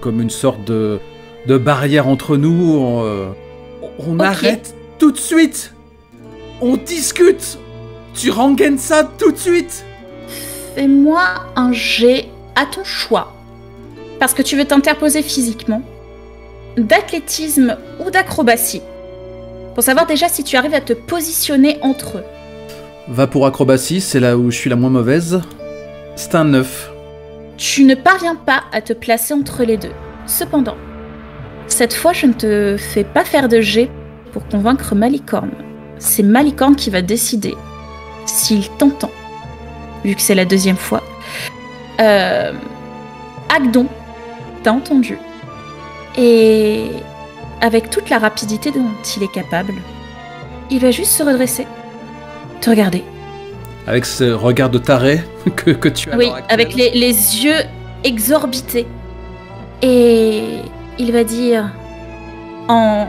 comme une sorte de barrière entre nous. On Ok. arrête tout de suite. On discute. Tu rengaines ça tout de suite. Fais-moi un jet à ton choix. Parce que tu veux t'interposer physiquement. D'athlétisme ou d'acrobatie. Pour savoir déjà si tu arrives à te positionner entre eux. Va pour acrobatie, c'est là où je suis la moins mauvaise. C'est un 9. Tu ne parviens pas à te placer entre les deux. Cependant, cette fois, je ne te fais pas faire de jet pour convaincre Malicorne. C'est Malicorne qui va décider s'il t'entend, vu que c'est la deuxième fois. Agdon t'a entendu. Et avec toute la rapidité dont il est capable, il va juste se redresser, te regarder. Avec ce regard de taré que tu as. Oui, avec les yeux exorbités. Et il va dire, en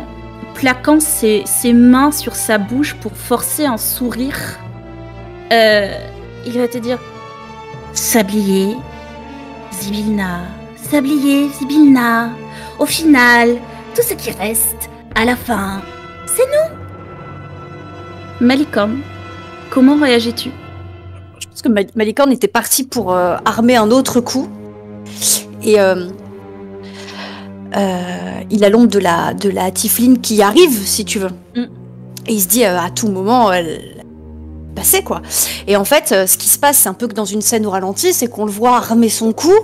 plaquant ses mains sur sa bouche pour forcer un sourire, il va te dire « Sablier, Zybilna, Sablier, Zybilna, au final, tout ce qui reste, à la fin, c'est nous !» Malicorne, comment réagis-tu? Je pense que Malicorne était parti pour armer un autre coup. Et il a l'ombre de la tiefling qui arrive, si tu veux. Mm. Et il se dit à tout moment, elle passait quoi. Et en fait, ce qui se passe, c'est un peu que dans une scène au ralenti, c'est qu'on le voit armer son coup.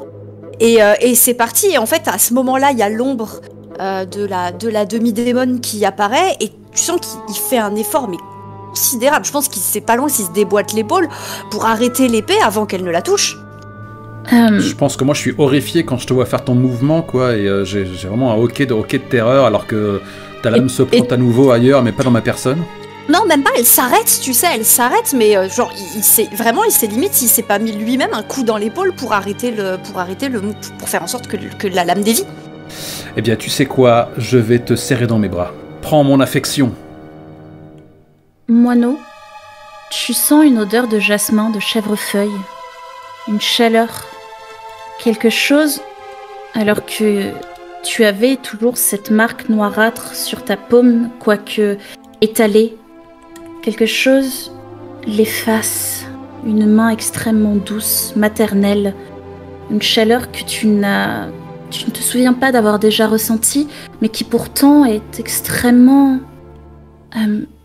Et c'est parti. Et en fait, à ce moment-là, il y a l'ombre de la demi-démon qui apparaît. Et tu sens qu'il fait un effort, mais considérable. Je pense qu'il c'est pas loin s'il se déboîte l'épaule pour arrêter l'épée avant qu'elle ne la touche. Je pense que moi je suis horrifié quand je te vois faire ton mouvement, quoi, et j'ai vraiment un hoquet de terreur alors que ta lame se prend à nouveau ailleurs, mais pas dans ma personne. Non, même pas, elle s'arrête, tu sais, elle s'arrête, mais genre, il s'est limite s'il s'est pas mis lui-même un coup dans l'épaule pour arrêter pour faire en sorte que la lame dévie. Eh bien, tu sais quoi, je vais te serrer dans mes bras. Prends mon affection. Moineau, tu sens une odeur de jasmin, de chèvrefeuille, une chaleur, quelque chose, alors que tu avais toujours cette marque noirâtre sur ta paume, quoique étalée. Quelque chose l'efface, une main extrêmement douce, maternelle, une chaleur que tu ne te souviens pas d'avoir déjà ressentie, mais qui pourtant est extrêmement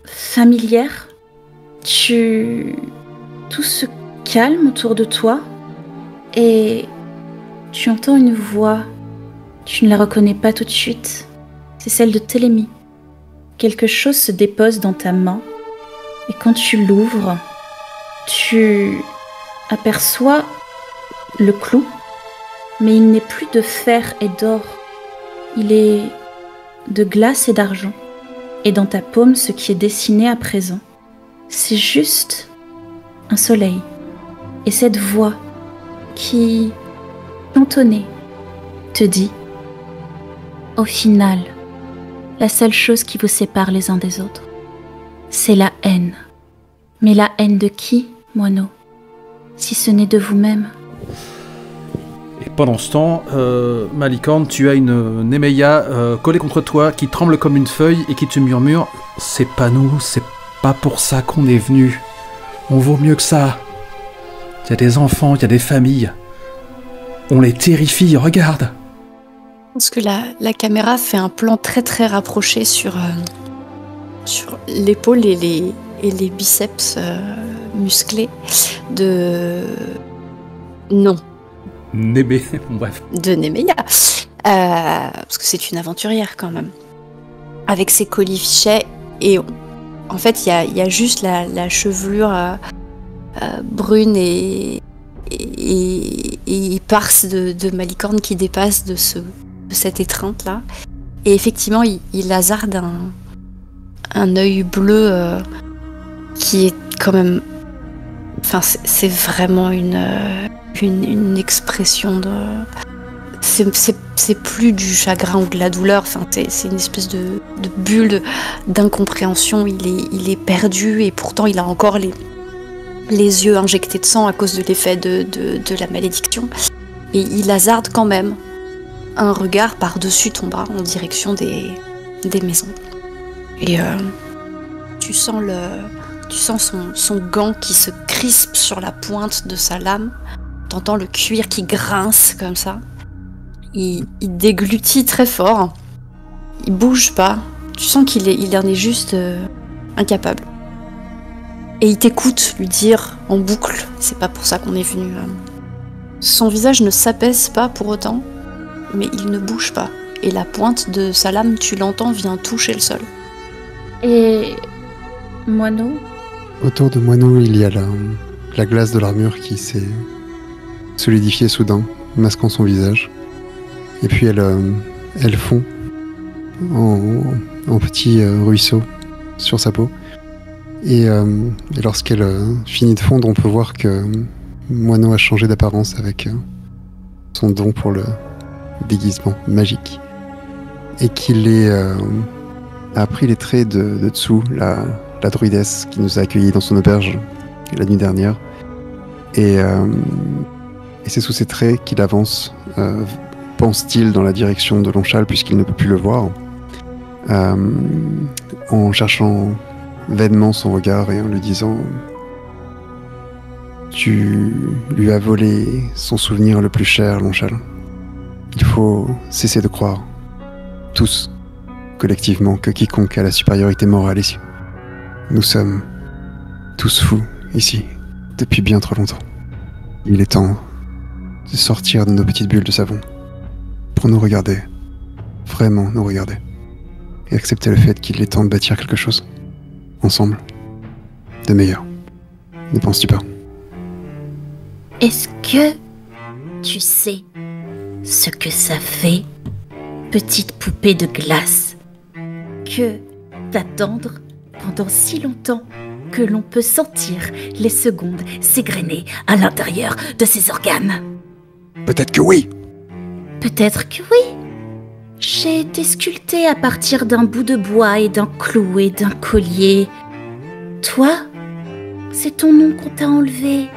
familière. Tout se calme autour de toi et tu entends une voix. Tu ne la reconnais pas tout de suite. C'est celle de Télémie. Quelque chose se dépose dans ta main et quand tu l'ouvres, tu aperçois le clou, mais il n'est plus de fer et d'or. Il est de glace et d'argent. Et dans ta paume, ce qui est dessiné à présent, c'est juste un soleil. Et cette voix qui, chantonnée, te dit « Au final, la seule chose qui vous sépare les uns des autres, c'est la haine. Mais la haine de qui, Moineau, si ce n'est de vous-même ?» Et pendant ce temps, Malicorne, tu as une Nemeia collée contre toi qui tremble comme une feuille et qui te murmure « C'est pas nous, c'est pas pour ça qu'on est venu. On vaut mieux que ça. Il y a des enfants, il y a des familles. On les terrifie, regarde !» Parce que la caméra fait un plan très très rapproché sur l'épaule et les biceps musclés de... Non. Bref. De Nemeia. Parce que c'est une aventurière quand même. Avec ses colifichets et... En fait, il y a juste la chevelure brune et éparse de Malicorne qui dépasse de cette étreinte-là. Et effectivement, il hasarde un œil bleu qui est quand même... Enfin, c'est vraiment une expression de... C'est plus du chagrin ou de la douleur, enfin, c'est une espèce de bulle d'incompréhension. Il est perdu et pourtant il a encore les yeux injectés de sang à cause de l'effet de la malédiction. Et il hasarde quand même un regard par-dessus ton bras en direction des maisons. Et tu sens son gant qui se crispe sur la pointe de sa lame. T'entends le cuir qui grince comme ça. Il déglutit très fort. Il bouge pas. Tu sens qu'il en est juste incapable. Et il t'écoute lui dire en boucle, c'est pas pour ça qu'on est venu. Son visage ne s'apaise pas pour autant, mais il ne bouge pas. Et la pointe de sa lame, tu l'entends, vient toucher le sol. Et... Moineau ? Autour de Moineau, il y a la glace de l'armure qui s'est solidifiée soudain, masquant son visage. Et puis elle fond en petits ruisseaux sur sa peau. Et lorsqu'elle finit de fondre, on peut voir que Moineau a changé d'apparence avec son don pour le déguisement magique. Et qu'il a pris les traits de Tsu, la druidesse qui nous a accueillis dans son auberge la nuit dernière. Et c'est sous ces traits qu'il avance, pense-t-il, dans la direction de Lonchal, puisqu'il ne peut plus le voir, en cherchant vainement son regard et en lui disant « Tu lui as volé son souvenir le plus cher, Lonchal. Il faut cesser de croire, tous, collectivement, que quiconque a la supériorité morale ici. Nous sommes tous fous ici, depuis bien trop longtemps. Il est temps de sortir de nos petites bulles de savon pour nous regarder, vraiment nous regarder, et accepter le fait qu'il est temps de bâtir quelque chose, ensemble, de meilleur. Ne penses-tu pas ? Est-ce que tu sais ce que ça fait, petite poupée de glace, que d'attendre pendant si longtemps que l'on peut sentir les secondes s'égrener à l'intérieur de ses organes ? Peut-être que oui ! Peut-être que oui. J'ai été sculptée à partir d'un bout de bois et d'un clou et d'un collier. Toi, c'est ton nom qu'on t'a enlevé.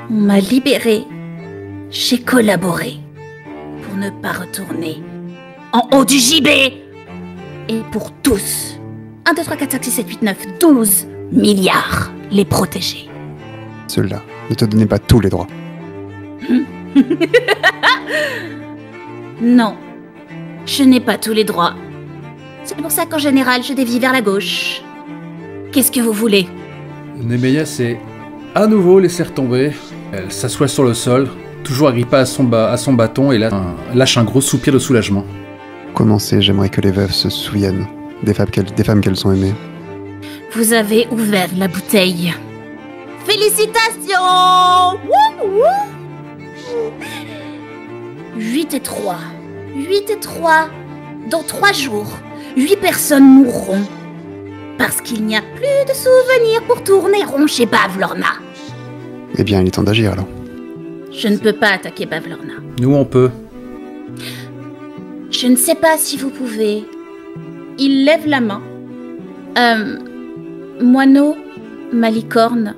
On m'a libérée. J'ai collaboré pour ne pas retourner en haut du gibet. Et pour tous, 1, 2, 3, 4, 5, 6, 7, 8, 9, 12 milliards les protéger. Ceux-là ne te donnaient pas tous les droits. Non, je n'ai pas tous les droits. C'est pour ça qu'en général, je dévie vers la gauche. Qu'est-ce que vous voulez ? Nemeia s'est à nouveau laissée retomber. Elle s'assoit sur le sol, toujours agrippée à son bâton, et lâche un gros soupir de soulagement. Commencer, j'aimerais que les veuves se souviennent des femmes qu'elles ont aimées. Vous avez ouvert la bouteille. Félicitations ! Wouh, wouh. 8 et 3. 8 et 3. Dans 3 jours, 8 personnes mourront. Parce qu'il n'y a plus de souvenirs pour tourner rond chez Bavlorna. Eh bien, il est temps d'agir alors. Je ne peux pas attaquer Bavlorna. Nous, on peut. Je ne sais pas si vous pouvez. Il lève la main. Moineau, Malicorne,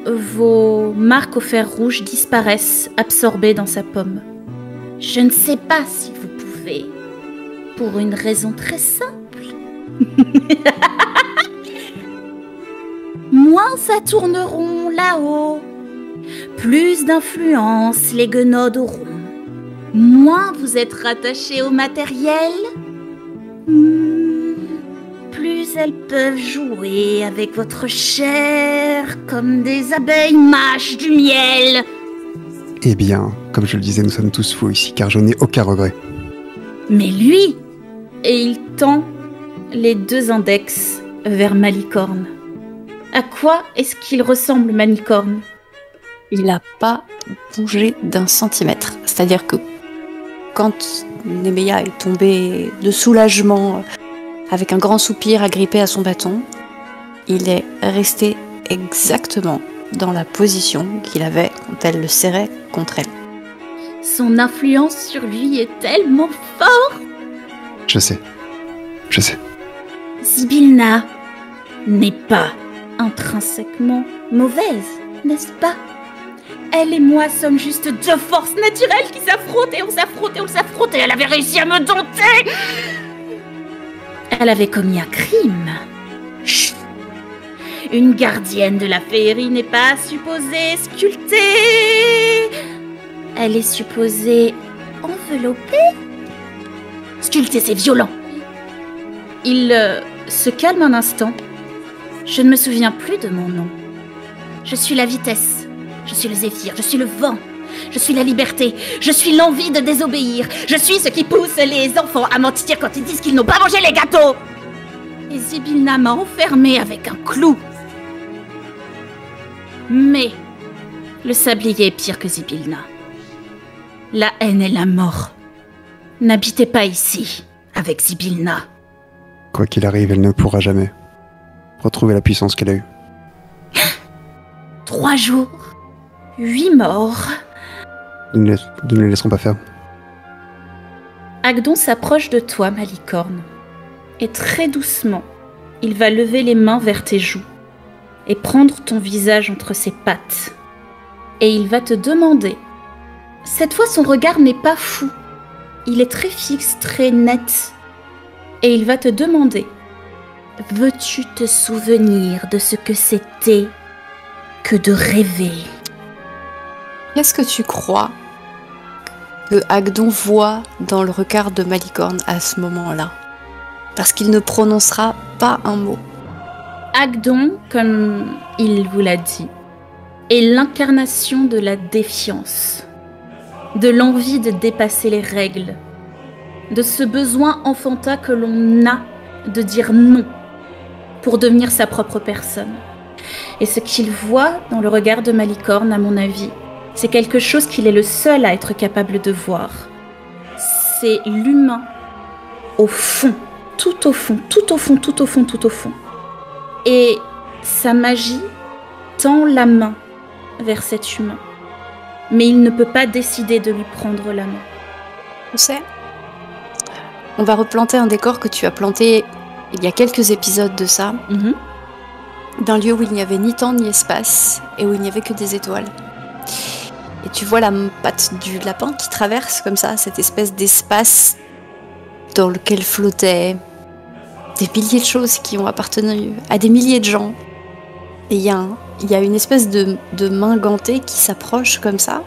vos marques au fer rouge disparaissent, absorbées dans sa paume. Je ne sais pas si vous pouvez, pour une raison très simple. Moins ça tourneront là-haut, plus d'influence les guenaudes auront. Moins vous êtes rattachés au matériel, plus elles peuvent jouer avec votre chair comme des abeilles mâchent du miel. Eh bien, comme je le disais, nous sommes tous fous ici, car je n'ai aucun regret. Mais lui, et il tend les 2 index vers Malicorne. À quoi est-ce qu'il ressemble, Malicorne? Il n'a pas bougé d'un centimètre. C'est-à-dire que quand Nemeia est tombée de soulagement, avec un grand soupir agrippé à son bâton, il est resté exactement dans la position qu'il avait quand elle le serrait contre elle. Son influence sur lui est tellement forte. Je sais. Zybilna n'est pas intrinsèquement mauvaise, n'est-ce pas? Elle et moi sommes juste 2 forces naturelles qui s'affrontent et on s'affronte et elle avait réussi à me dompter. Elle avait commis un crime. Chut. Une gardienne de la féerie n'est pas supposée sculpter. Elle est supposée envelopper. Sculpter, c'est violent. Il se calme un instant. Je ne me souviens plus de mon nom. Je suis la vitesse. Je suis le zéphyr. Je suis le vent. Je suis la liberté. Je suis l'envie de désobéir. Je suis ce qui pousse les enfants à mentir quand ils disent qu'ils n'ont pas mangé les gâteaux. Et Zybilna m'a enfermée avec un clou. Mais le sablier est pire que Zybilna. La haine et la mort. N'habitez pas ici avec Zybilna. Quoi qu'il arrive, elle ne pourra jamais retrouver la puissance qu'elle a eue. 3 jours, 8 morts. Nous ne les laisserons pas faire. Agdon s'approche de toi, Malicorne. Et très doucement, il va lever les mains vers tes joues et prendre ton visage entre ses pattes. Et il va te demander. Cette fois, son regard n'est pas fou. Il est très fixe, très net. Et il va te demander. Veux-tu te souvenir de ce que c'était que de rêver? Qu'est-ce que tu crois que Agdon voit dans le regard de Malicorne à ce moment-là? Parce qu'il ne prononcera pas un mot. Agdon, comme il vous l'a dit, est l'incarnation de la défiance, de l'envie de dépasser les règles, de ce besoin enfantin que l'on a de dire non pour devenir sa propre personne. Et ce qu'il voit dans le regard de Malicorne, à mon avis, c'est quelque chose qu'il est le seul à être capable de voir. C'est l'humain au fond, tout au fond, tout au fond, tout au fond, tout au fond. Et sa magie tend la main vers cet humain. Mais il ne peut pas décider de lui prendre la main. Tu sais, on va replanter un décor que tu as planté il y a quelques épisodes de ça, d'un lieu où il n'y avait ni temps ni espace, et où il n'y avait que des étoiles. Et tu vois la patte du lapin qui traverse comme ça, cette espèce d'espace dans lequel flottaient des milliers de choses qui ont appartenu à des milliers de gens. Et il y a une espèce de main gantée qui s'approche comme ça,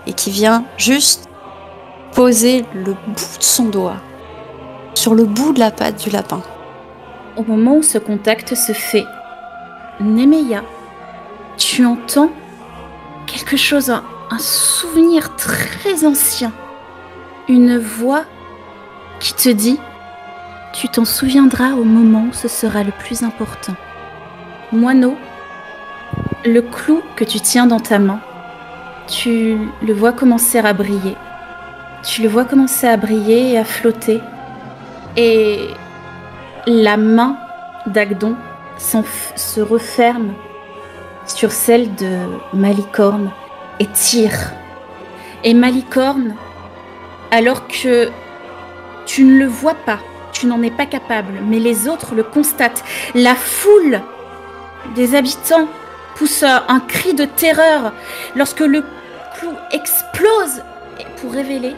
et qui vient juste poser le bout de son doigt sur le bout de la patte du lapin. Au moment où ce contact se fait, Nemeia, tu entends quelque chose, un souvenir très ancien. Une voix qui te dit « Tu t'en souviendras au moment où ce sera le plus important. » Moineau, le clou que tu tiens dans ta main, tu le vois commencer à briller. Tu le vois commencer à briller et à flotter. Et la main d'Agdon se referme sur celle de Malicorne et tire. Et Malicorne, alors que tu ne le vois pas, tu n'en es pas capable, mais les autres le constatent, la foule des habitants pousse un cri de terreur lorsque le clou explose pour révéler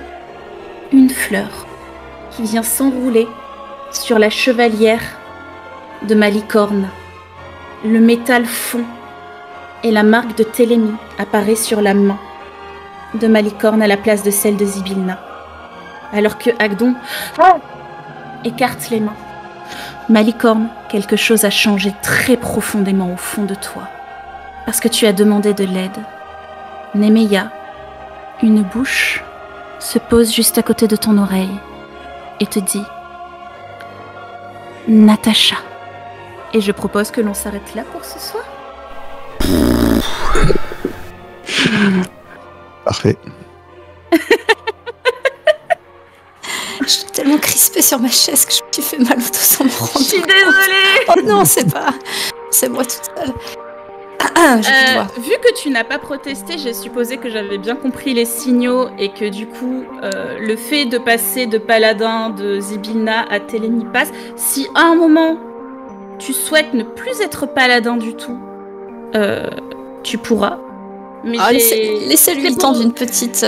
une fleur qui vient s'enrouler sur la chevalière de Malicorne. Le métal fond et la marque de Télémie apparaît sur la main de Malicorne à la place de celle de Zybilna. Alors que Agdon écarte les mains. Malicorne, quelque chose a changé très profondément au fond de toi. Parce que tu as demandé de l'aide. Nemeia, une bouche se pose juste à côté de ton oreille et te dit « Natacha ». Et je propose que l'on s'arrête là pour ce soir. Parfait. Je suis tellement crispée sur ma chaise que je me suis fait mal au dos sans me rendre Je suis compte. désolée. Oh non, c'est moi toute seule. Vu que tu n'as pas protesté, j'ai supposé que j'avais bien compris les signaux et que du coup, le fait de passer de paladin de Zybilna à Télémie passe. Si à un moment, tu souhaites ne plus être paladin du tout, tu pourras. Mais laissez-lui le temps d'une petite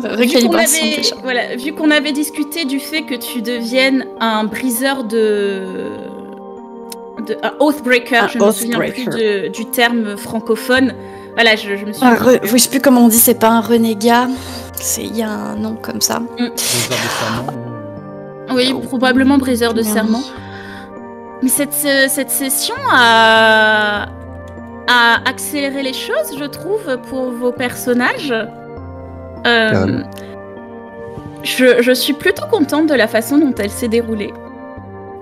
recalibration déjà. Voilà, vu qu'on avait discuté du fait que tu deviennes un briseur un Oathbreaker, je ne me souviens plus du terme francophone. Voilà, je me suis... je sais plus comment on dit, c'est pas un renégat. Il y a un nom comme ça. Briseur de serment. Oui, probablement briseur de serment. Mais cette session a accéléré les choses, je trouve, pour vos personnages. Je suis plutôt contente de la façon dont elle s'est déroulée.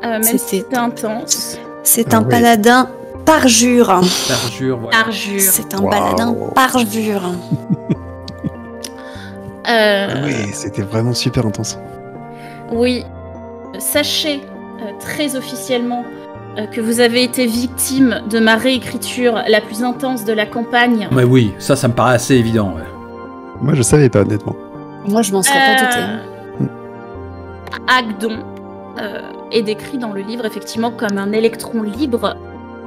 Même si c'était intense. C'est un paladin parjure. Parjure, voilà. Parjure. C'est un paladin parjure. Oui, c'était vraiment super intense. Oui. Sachez très officiellement que vous avez été victime de ma réécriture la plus intense de la campagne. Mais oui, ça me paraît assez évident. Ouais. Moi, je savais pas, honnêtement. Moi, je m'en serais pas douté. Agdon est décrit dans le livre effectivement comme un électron libre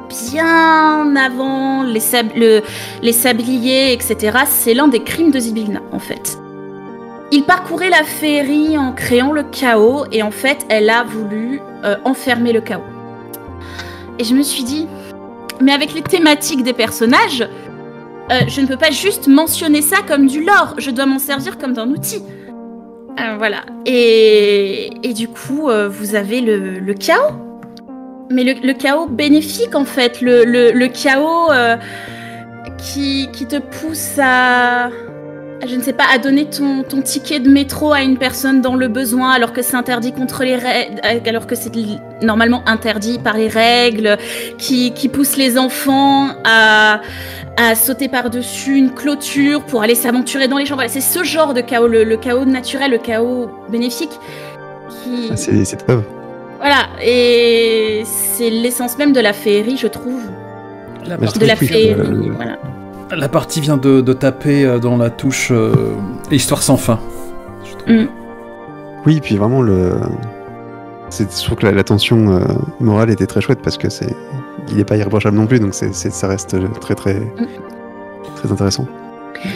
bien avant les sabliers, etc. C'est l'un des crimes de Zybilna, en fait. Il parcourait la féerie en créant le chaos, et en fait, elle a voulu enfermer le chaos. Et je me suis dit, mais avec les thématiques des personnages, je ne peux pas juste mentionner ça comme du lore, je dois m'en servir comme d'un outil. Voilà. Et du coup, vous avez le chaos. Mais le chaos bénéfique, en fait. Le chaos qui te pousse à... Je ne sais pas, à donner ton ticket de métro à une personne dans le besoin, alors que c'est interdit contre les règles, alors que c'est normalement interdit par les règles, qui pousse les enfants à sauter par-dessus une clôture pour aller s'aventurer dans les champs. Voilà, c'est ce genre de chaos, le chaos naturel, le chaos bénéfique. C'est top. Voilà, et c'est l'essence même de la féerie, je trouve. De la féerie, voilà. La partie vient de taper dans la touche Histoire sans fin. Je trouve. Oui, puis vraiment, je trouve que la tension morale était très chouette parce que il n'est pas irréprochable non plus, donc ça reste très, très, très intéressant.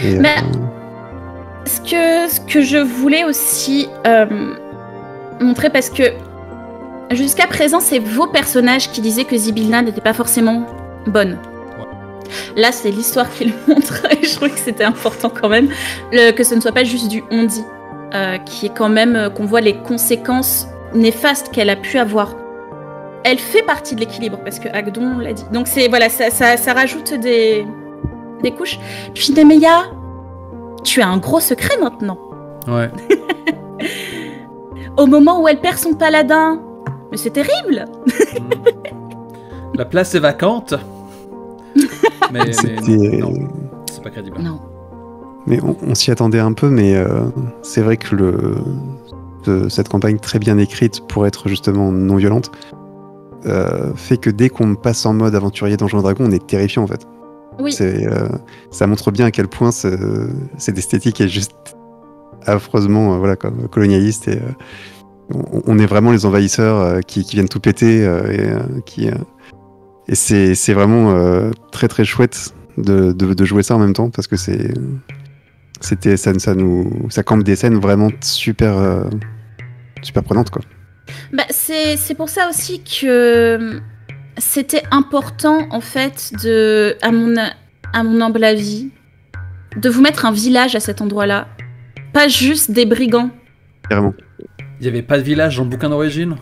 Et, ce que je voulais aussi montrer, parce que jusqu'à présent, c'est vos personnages qui disaient que Zybilna n'était pas forcément bonne. Là, c'est l'histoire qui le montre, et je trouve que c'était important quand même que ce ne soit pas juste du on-dit, qui est quand même qu'on voit les conséquences néfastes qu'elle a pu avoir. Elle fait partie de l'équilibre, parce que Agdon l'a dit. Donc voilà, ça rajoute des couches. Puis Nemeia, tu as un gros secret maintenant. Ouais. Au moment où elle perd son paladin, mais c'est terrible. La place est vacante. Mais non, c'est pas crédible. Non. Mais on s'y attendait un peu, mais c'est vrai que cette campagne très bien écrite pour être justement non violente fait que dès qu'on passe en mode aventurier Donjons et Dragons, on est terrifiant en fait. Oui. Ça montre bien à quel point cette esthétique est juste affreusement comme colonialiste, et on est vraiment les envahisseurs qui viennent tout péter et Et c'est vraiment très très chouette de jouer ça en même temps parce que ça campe des scènes vraiment super prenantes quoi. Bah, c'est pour ça aussi que c'était important en fait à mon humble avis, de vous mettre un village à cet endroit-là, pas juste des brigands. Carrément. Il n'y avait pas de village dans le bouquin d'origine ?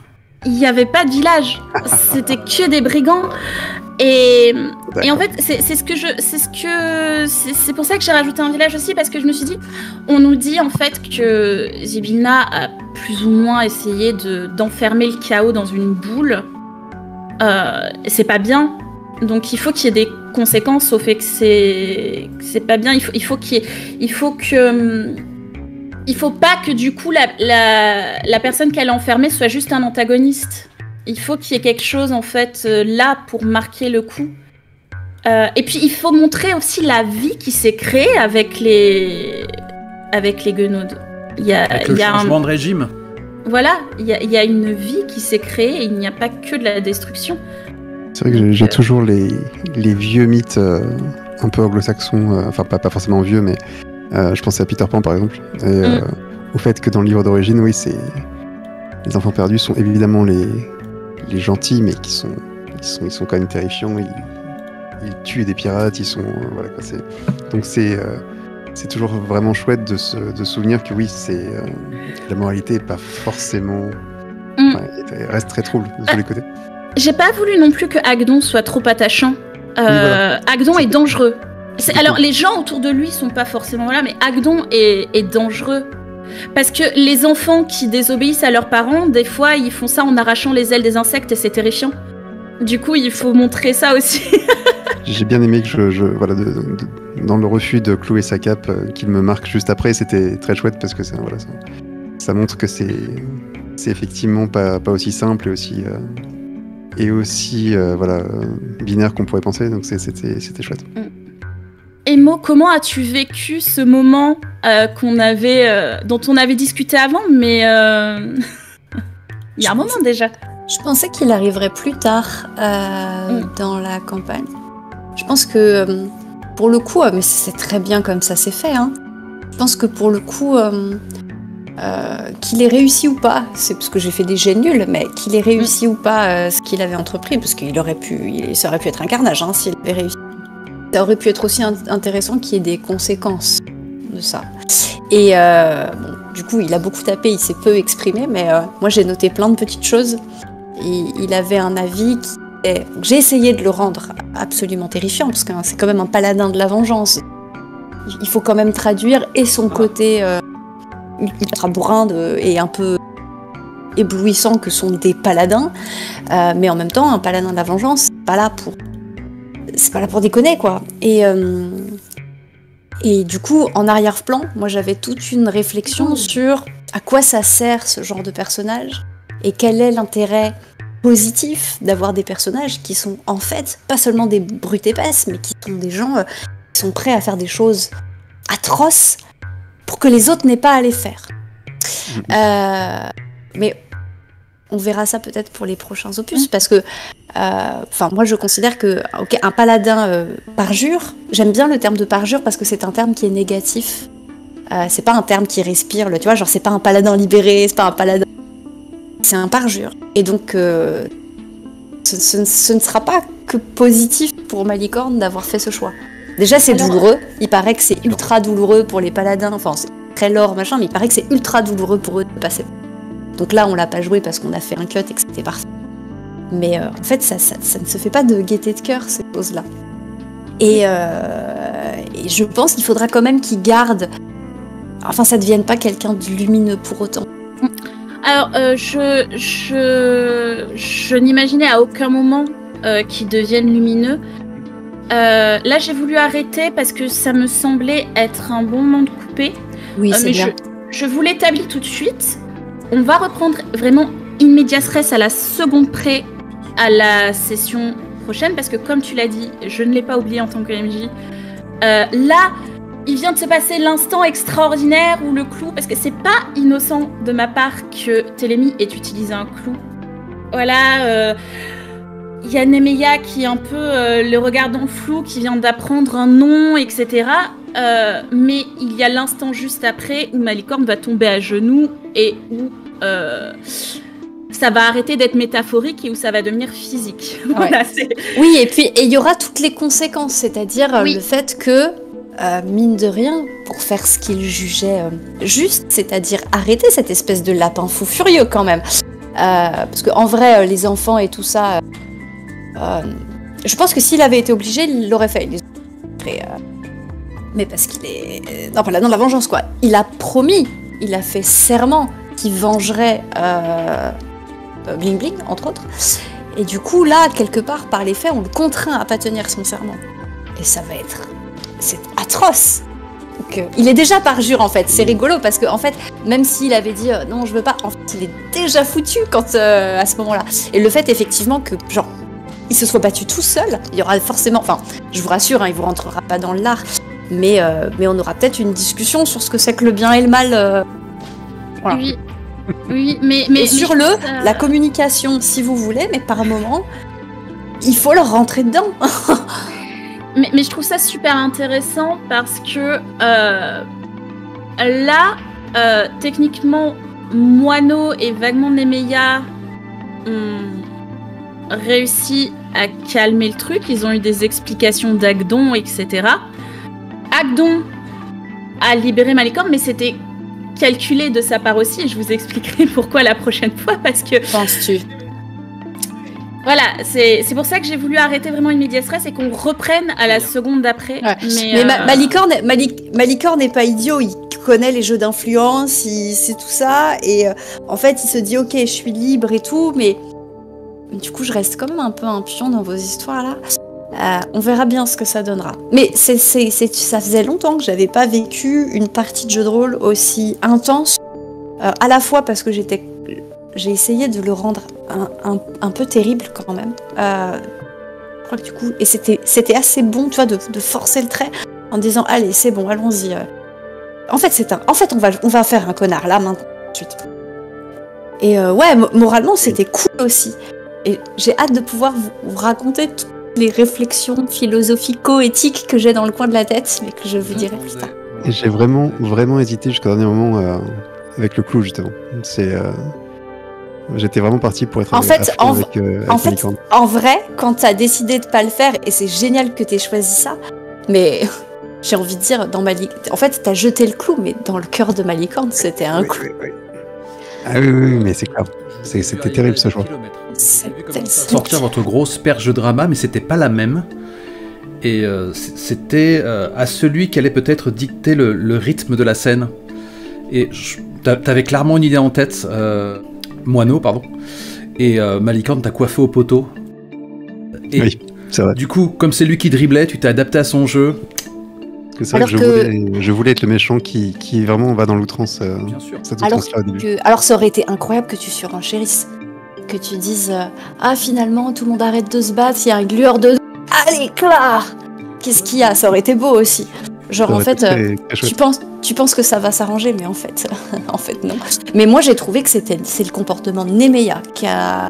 Il n'y avait pas de village, c'était que des brigands. Et en fait, c'est pour ça que j'ai rajouté un village aussi, parce que je me suis dit, on nous dit en fait que Zybilna a plus ou moins essayé d'enfermer le chaos dans une boule. C'est pas bien, donc il faut qu'il y ait des conséquences au fait que c'est pas bien. Il faut pas que du coup la personne qu'elle a enfermée soit juste un antagoniste. Il faut qu'il y ait quelque chose en fait là pour marquer le coup. Et puis il faut montrer aussi la vie qui s'est créée avec les guenaudes. Avec le changement de régime. Voilà, il y a une vie qui s'est créée et il n'y a pas que de la destruction. C'est vrai que j'ai toujours les vieux mythes un peu anglo-saxons, enfin pas forcément vieux, mais je pensais à Peter Pan par exemple, et au fait que dans le livre d'origine, oui, les enfants perdus sont évidemment les gentils, mais ils sont quand même terrifiants. Ils tuent des pirates, voilà quoi. Donc c'est toujours vraiment chouette de se souvenir que oui, la moralité est pas forcément, elle reste très trouble de tous les côtés. J'ai pas voulu non plus que Agdon soit trop attachant. Voilà. Agdon est dangereux. Alors les gens autour de lui sont pas forcément là, mais Agdon est dangereux. Parce que les enfants qui désobéissent à leurs parents, des fois, ils font ça en arrachant les ailes des insectes et c'est terrifiant. Du coup, il faut montrer ça aussi. J'ai bien aimé que voilà, dans le refus de clouer sa cape, qu'il me marque juste après, c'était très chouette parce que ça montre que c'est effectivement pas aussi simple et aussi binaire qu'on pourrait penser, donc c'était chouette. Emo, comment as-tu vécu ce moment dont on avait discuté avant, mais il y a un moment déjà. Je pensais qu'il arriverait plus tard dans la campagne. Je pense que pour le coup, mais c'est très bien comme ça c'est fait. Hein. Je pense que pour le coup, qu'il ait réussi ou pas, c'est parce que j'ai fait des jets nuls, mais qu'il ait réussi ou pas ce qu'il avait entrepris, parce qu'il ça aurait pu être un carnage hein, s'il avait réussi. Ça aurait pu être aussi intéressant qu'il y ait des conséquences de ça. Et du coup, il a beaucoup tapé, il s'est peu exprimé, mais moi j'ai noté plein de petites choses. Il avait un avis j'ai essayé de le rendre absolument terrifiant, parce que c'est quand même un paladin de la vengeance. Il faut quand même traduire et son côté ultra bourrin et un peu éblouissant que sont des paladins, mais en même temps, un paladin de la vengeance, c'est pas là pour déconner, quoi. Et du coup, en arrière-plan, moi j'avais toute une réflexion sur à quoi ça sert ce genre de personnage et quel est l'intérêt positif d'avoir des personnages qui sont en fait pas seulement des brutes épaisses, mais qui sont des gens qui sont prêts à faire des choses atroces pour que les autres n'aient pas à les faire. Mais on verra ça peut-être pour les prochains opus, parce que moi je considère que un paladin parjure, j'aime bien le terme de parjure parce que c'est un terme qui est négatif. C'est pas un terme qui respire, tu vois, genre c'est pas un paladin libéré, c'est pas un paladin, c'est un parjure. Et donc ce ne sera pas que positif pour Malicorne d'avoir fait ce choix. Déjà c'est douloureux, il paraît que c'est ultra douloureux pour les paladins, enfin c'est très lore machin, mais il paraît que c'est ultra douloureux pour eux de passer. Donc là on l'a pas joué parce qu'on a fait un cut et que c'était parfait. Mais en fait ça ne se fait pas de gaieté de cœur ces choses-là. Et je pense qu'il faudra quand même qu'il garde, enfin ça devienne pas quelqu'un de lumineux pour autant. Alors je n'imaginais à aucun moment qu'il devienne lumineux. Là j'ai voulu arrêter parce que ça me semblait être un bon moment de couper. Oui, c'est mais bien. Je vous l'établis tout de suite. On va reprendre vraiment in medias res à la seconde près à la session prochaine, parce que comme tu l'as dit, je ne l'ai pas oublié en tant que MJ. Là, il vient de se passer l'instant extraordinaire où le clou, parce que c'est pas innocent de ma part que Télémy ait utilisé un clou. Voilà, il y a Nemeya qui est un peu le regard dans le flou, qui vient d'apprendre un nom, etc. Mais il y a l'instant juste après où Malicorne va tomber à genoux et où ça va arrêter d'être métaphorique et où ça va devenir physique. Ouais. Voilà, Oui, et puis il y aura toutes les conséquences, c'est-à-dire le fait que, mine de rien, pour faire ce qu'il jugeait juste, c'est-à-dire arrêter cette espèce de lapin fou furieux quand même. Parce qu'en vrai, les enfants et tout ça, je pense que s'il avait été obligé, il l'aurait fait. Mais parce qu'il est... Non, pas là, dans la vengeance, quoi. Il a promis, il a fait serment qu'il vengerait Bling Bling, entre autres. Et du coup, là, quelque part, par les faits, on le contraint à pas tenir son serment. Et ça va être... C'est atroce. Donc, il est déjà parjure, en fait. C'est rigolo, parce que, en fait, même s'il avait dit non, je veux pas, en fait, il est déjà foutu quand, à ce moment-là. Et le fait, effectivement, que, genre, il se soit battu tout seul, il y aura forcément... Enfin, je vous rassure, hein, il vous rentrera pas dans l'art, mais on aura peut-être une discussion sur ce que c'est que le bien et le mal. Voilà. Oui, mais sur la communication, si vous voulez, mais par moment, il faut leur rentrer dedans. mais je trouve ça super intéressant parce que là, techniquement, Moineau et vaguement Nemeya ont réussi à calmer le truc. Ils ont eu des explications d'Agdon, etc. Agdon a libéré Malicorne, mais c'était calculé de sa part aussi. Je vous expliquerai pourquoi la prochaine fois, parce que... Penses-tu ? Voilà, c'est pour ça que j'ai voulu arrêter vraiment Immédiat Stress et qu'on reprenne à la seconde d'après. Ouais. Mais Malicorne n'est pas idiot, il connaît les jeux d'influence, il sait tout ça, et en fait il se dit ok, je suis libre et tout, mais du coup je reste quand même un peu un pion dans vos histoires là. On verra bien ce que ça donnera. Mais ça faisait longtemps que j'avais pas vécu une partie de jeu de rôle aussi intense, à la fois parce que j'ai essayé de le rendre un peu terrible quand même. Je crois que du coup, et c'était assez bon, tu vois, de forcer le trait en disant allez, c'est bon, allons-y. En fait, on va faire un connard là maintenant tout de suite. Et ouais, moralement, c'était cool aussi. Et j'ai hâte de pouvoir vous raconter toutes les réflexions philosophico-éthiques que j'ai dans le coin de la tête, mais que je vous dirai plus tard. Et j'ai vraiment hésité jusqu'au dernier moment avec le clou, justement. J'étais vraiment parti pour être en vrai, quand t'as décidé de pas le faire, et c'est génial que t'aies choisi ça, mais j'ai envie de dire, en fait, t'as jeté le clou, mais dans le cœur de Malicorne, c'était un clou. Oui. Ah oui, mais c'est clair. C'était terrible ce choix. Sortir votre grosse perche de drama, mais c'était pas la même. Et c'était à celui qui allait peut-être dicter le rythme de la scène. Et t'avais clairement une idée en tête, Moineau, pardon. Et Malicorne t'a coiffé au poteau. Et oui, c'est vrai. Du coup, comme c'est lui qui driblait, tu t'es adapté à son jeu. C'est vrai que je voulais être le méchant qui vraiment va dans l'outrance. Bien sûr. Alors ça aurait été incroyable que tu surenchérisses. Que tu dises finalement tout le monde arrête de se battre, il y a une lueur de... Allez, Claire, qu'est-ce qu'il y a? Ça aurait été beau aussi. Genre en fait, tu penses que ça va s'arranger, mais en fait non. Mais moi j'ai trouvé que c'est le comportement de Nemeya qui a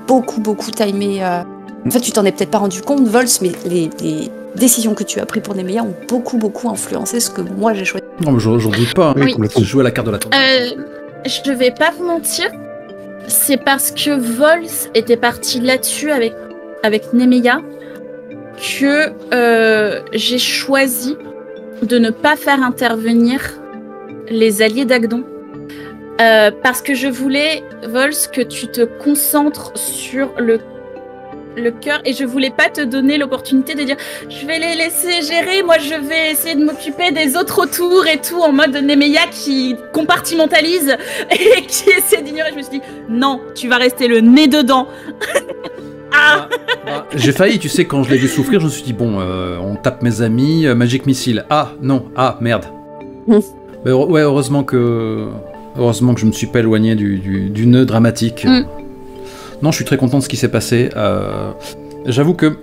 beaucoup timé. En fait, tu t'en es peut-être pas rendu compte, Vols, mais les décisions que tu as prises pour Nemeya ont beaucoup influencé ce que moi j'ai choisi. Non, mais j'en doute pas. Oui. Tu joues à la carte de la tendance. Je vais pas vous mentir, c'est parce que Vols était parti là-dessus avec Nemeya que j'ai choisi de ne pas faire intervenir les alliés d'Agdon. Parce que je voulais, Vols, que tu te concentres sur le cœur, et je voulais pas te donner l'opportunité de dire je vais les laisser gérer, moi je vais essayer de m'occuper des autres autour et tout, en mode Nemeya qui compartimentalise et qui essaie d'ignorer. Je me suis dit non, tu vas rester le nez dedans. J'ai failli, tu sais, quand je l'ai vu souffrir, je me suis dit bon, on tape mes amis, Magic Missile. Merde. Mais ouais, heureusement que je me suis pas éloigné du nœud dramatique. Non, je suis très content de ce qui s'est passé. J'avoue que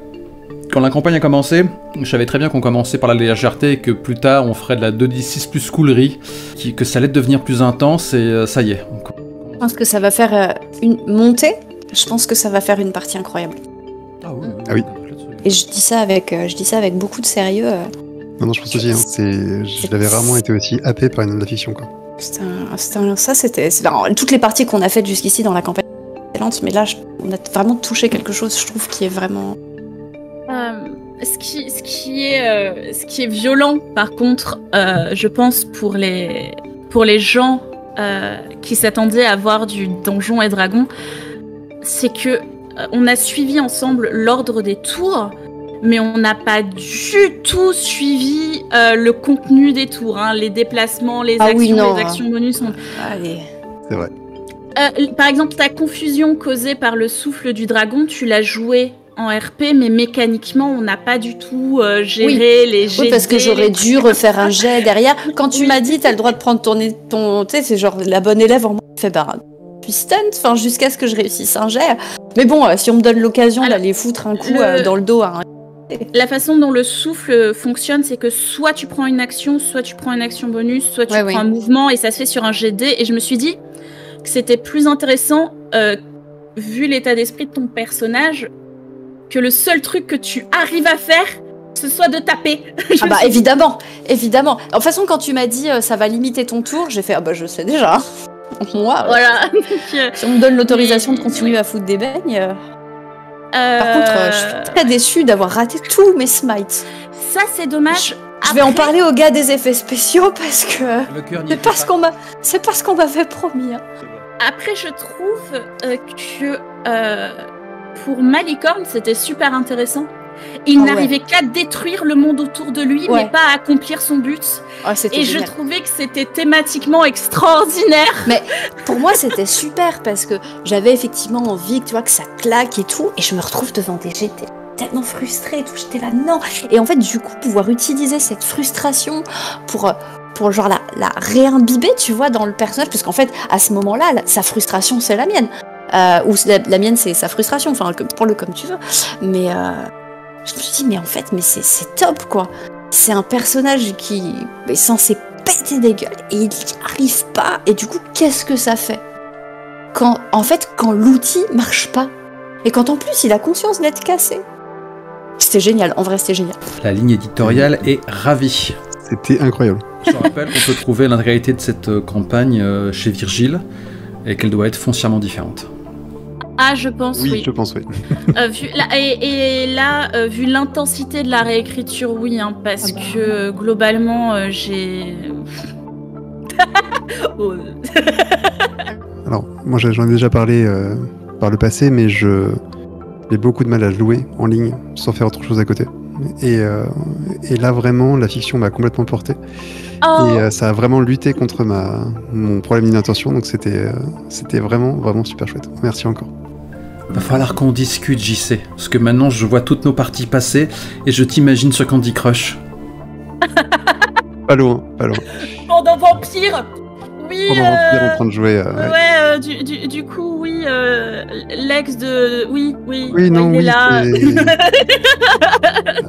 quand la campagne a commencé, je savais très bien qu'on commençait par la légèreté et que plus tard on ferait de la 2d6 plus coolerie, que ça allait devenir plus intense, et ça y est. Je pense que ça va faire une montée. Je pense que ça va faire une partie incroyable. Ah oui. Ah oui. Et je dis ça avec beaucoup de sérieux. Non, je pense aussi. Je l'avais rarement été aussi happé par une de la fiction, quoi. Toutes les parties qu'on a faites jusqu'ici dans la campagne excellente, mais là, on a vraiment touché quelque chose, je trouve, qui est vraiment. Ce qui est violent, par contre, je pense pour les gens qui s'attendaient à voir du Donjons et Dragons, c'est que on a suivi ensemble l'ordre des tours, mais on n'a pas du tout suivi le contenu des tours, hein, les déplacements, les actions bonus. Allez. C'est vrai. Par exemple, ta confusion causée par le souffle du dragon, tu l'as joué en RP, mais mécaniquement, on n'a pas du tout géré les jets. Oui, parce que j'aurais dû refaire un jet derrière. Quand tu m'as dit, t'as le droit de prendre ton... Tu sais, c'est genre la bonne élève en moi qui fait puis stunt, jusqu'à ce que je réussisse un jet. Mais bon, si on me donne l'occasion d'aller foutre un coup dans le dos à un... La façon dont le souffle fonctionne, c'est que soit tu prends une action, soit tu prends une action bonus, soit tu prends un mouvement, et ça se fait sur un jet de dés. Et je me suis dit que c'était plus intéressant, vu l'état d'esprit de ton personnage, que le seul truc que tu arrives à faire, ce soit de taper. Évidemment. De toute façon, quand tu m'as dit ça va limiter ton tour, j'ai fait je sais déjà. Moi, voilà. Si on me donne l'autorisation de continuer à foutre des beignes. Par contre, je suis très déçue d'avoir raté tous mes smites. Ça, c'est dommage. Je vais en parler aux gars des effets spéciaux parce que c'est pas ce qu'on m'avait promis. Hein. Après, je trouve que pour Malicorne, c'était super intéressant. Il n'arrivait qu'à détruire le monde autour de lui, mais pas à accomplir son but. Et génial. Je trouvais que c'était thématiquement extraordinaire. Mais pour moi, c'était super parce que j'avais effectivement envie que ça claque et tout. Et je me retrouve devant des jets tellement frustrée et tout. J'étais là, non. Et en fait, du coup, pouvoir utiliser cette frustration pour genre la réimbiber, tu vois, dans le personnage. Parce qu'en fait, à ce moment-là, sa frustration, c'est la mienne. Ou la mienne, c'est sa frustration. Enfin, prends-le comme tu veux. Mais... je me suis dit, mais en fait, c'est top, quoi. C'est un personnage qui est censé péter des gueules et il n'y arrive pas. Et du coup, qu'est-ce que ça fait quand l'outil marche pas et quand en plus il a conscience d'être cassé. C'était génial, en vrai, c'était génial. La ligne éditoriale est ravie. C'était incroyable. Je rappelle qu'on peut trouver l'intégralité de cette campagne chez Virgile et qu'elle doit être foncièrement différente. Ah, je pense, oui. Je pense, oui. Vu l'intensité de la réécriture, oui, hein, parce que globalement, j'ai... Alors, moi, j'en ai déjà parlé par le passé, mais j'ai beaucoup de mal à jouer en ligne sans faire autre chose à côté. Et là, vraiment, la fiction m'a complètement porté. Et ça a vraiment lutté contre mon problème d'inattention, donc c'était vraiment, vraiment super chouette. Merci encore. Va falloir qu'on discute, JC, parce que maintenant je vois toutes nos parties passer et je t'imagine sur Candy Crush. Pas loin. Pendant Vampire. Oui. Pendant Vampire en train de jouer. Du coup, oui, l'ex de, oui, il est là.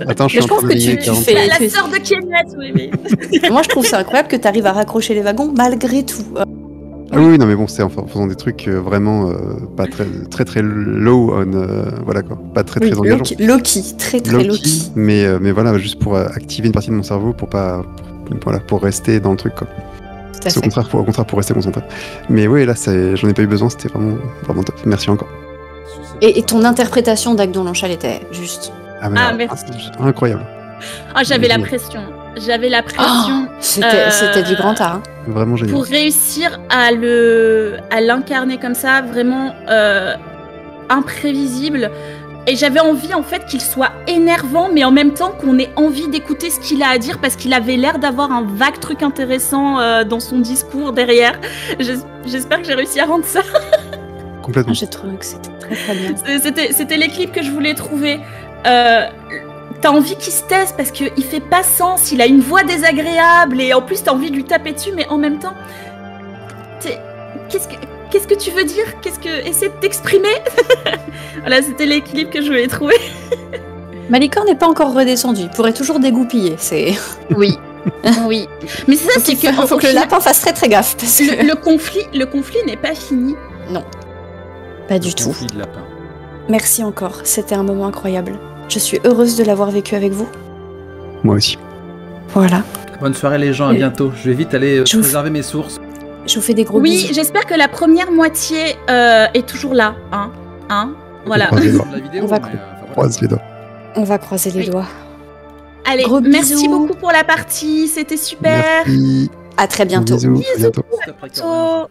Attends, je suis en train de fais la sœur de Kenneth, oui. Moi, je trouve ça incroyable que tu arrives à raccrocher les wagons malgré tout. Ah oui, non, mais bon, c'est en faisant des trucs vraiment pas très low on, voilà quoi, pas très engageant. Low-key, très low-key. Mais voilà, juste pour activer une partie de mon cerveau pour rester dans le truc quoi. Au contraire, pour rester concentré. Mais oui, là, j'en ai pas eu besoin, c'était vraiment, vraiment top. Merci encore. Et ton interprétation d'Agdon Lonchal était juste... merci. Incroyable. J'avais la pression. C'était du grand art. Hein. Vraiment génial. Pour réussir à l'incarner comme ça, vraiment imprévisible. Et j'avais envie en fait qu'il soit énervant, mais en même temps qu'on ait envie d'écouter ce qu'il a à dire parce qu'il avait l'air d'avoir un vague truc intéressant dans son discours derrière. J'espère que j'ai réussi à rendre ça. Complètement. J'ai trouvé que c'était très bien. C'était l'équilibre que je voulais trouver. T'as envie qu'il se taise parce qu'il fait pas sens, il a une voix désagréable et en plus t'as envie de lui taper dessus, mais en même temps, qu'est-ce que tu veux dire? Essaie de t'exprimer. Voilà, c'était l'équilibre que je voulais trouver. Malicorne n'est pas encore redescendu, il pourrait toujours dégoupiller, c'est... Oui. Mais c'est ça, c'est que... Faut que le lapin fasse très gaffe, parce que... Le conflit n'est pas fini. Non. Pas du tout. De lapin. Merci encore, c'était un moment incroyable. Je suis heureuse de l'avoir vécu avec vous. Moi aussi. Voilà. Bonne soirée les gens, à bientôt. Je vais vite aller préserver mes sources. Je vous fais des gros bisous. Oui, j'espère que la première moitié est toujours là. Voilà. Croise les doigts. On va croiser les doigts. Allez, Gros merci bisous. beaucoup pour la partie, c'était super. Merci. À très bientôt. Bisous, à bientôt. Bientôt.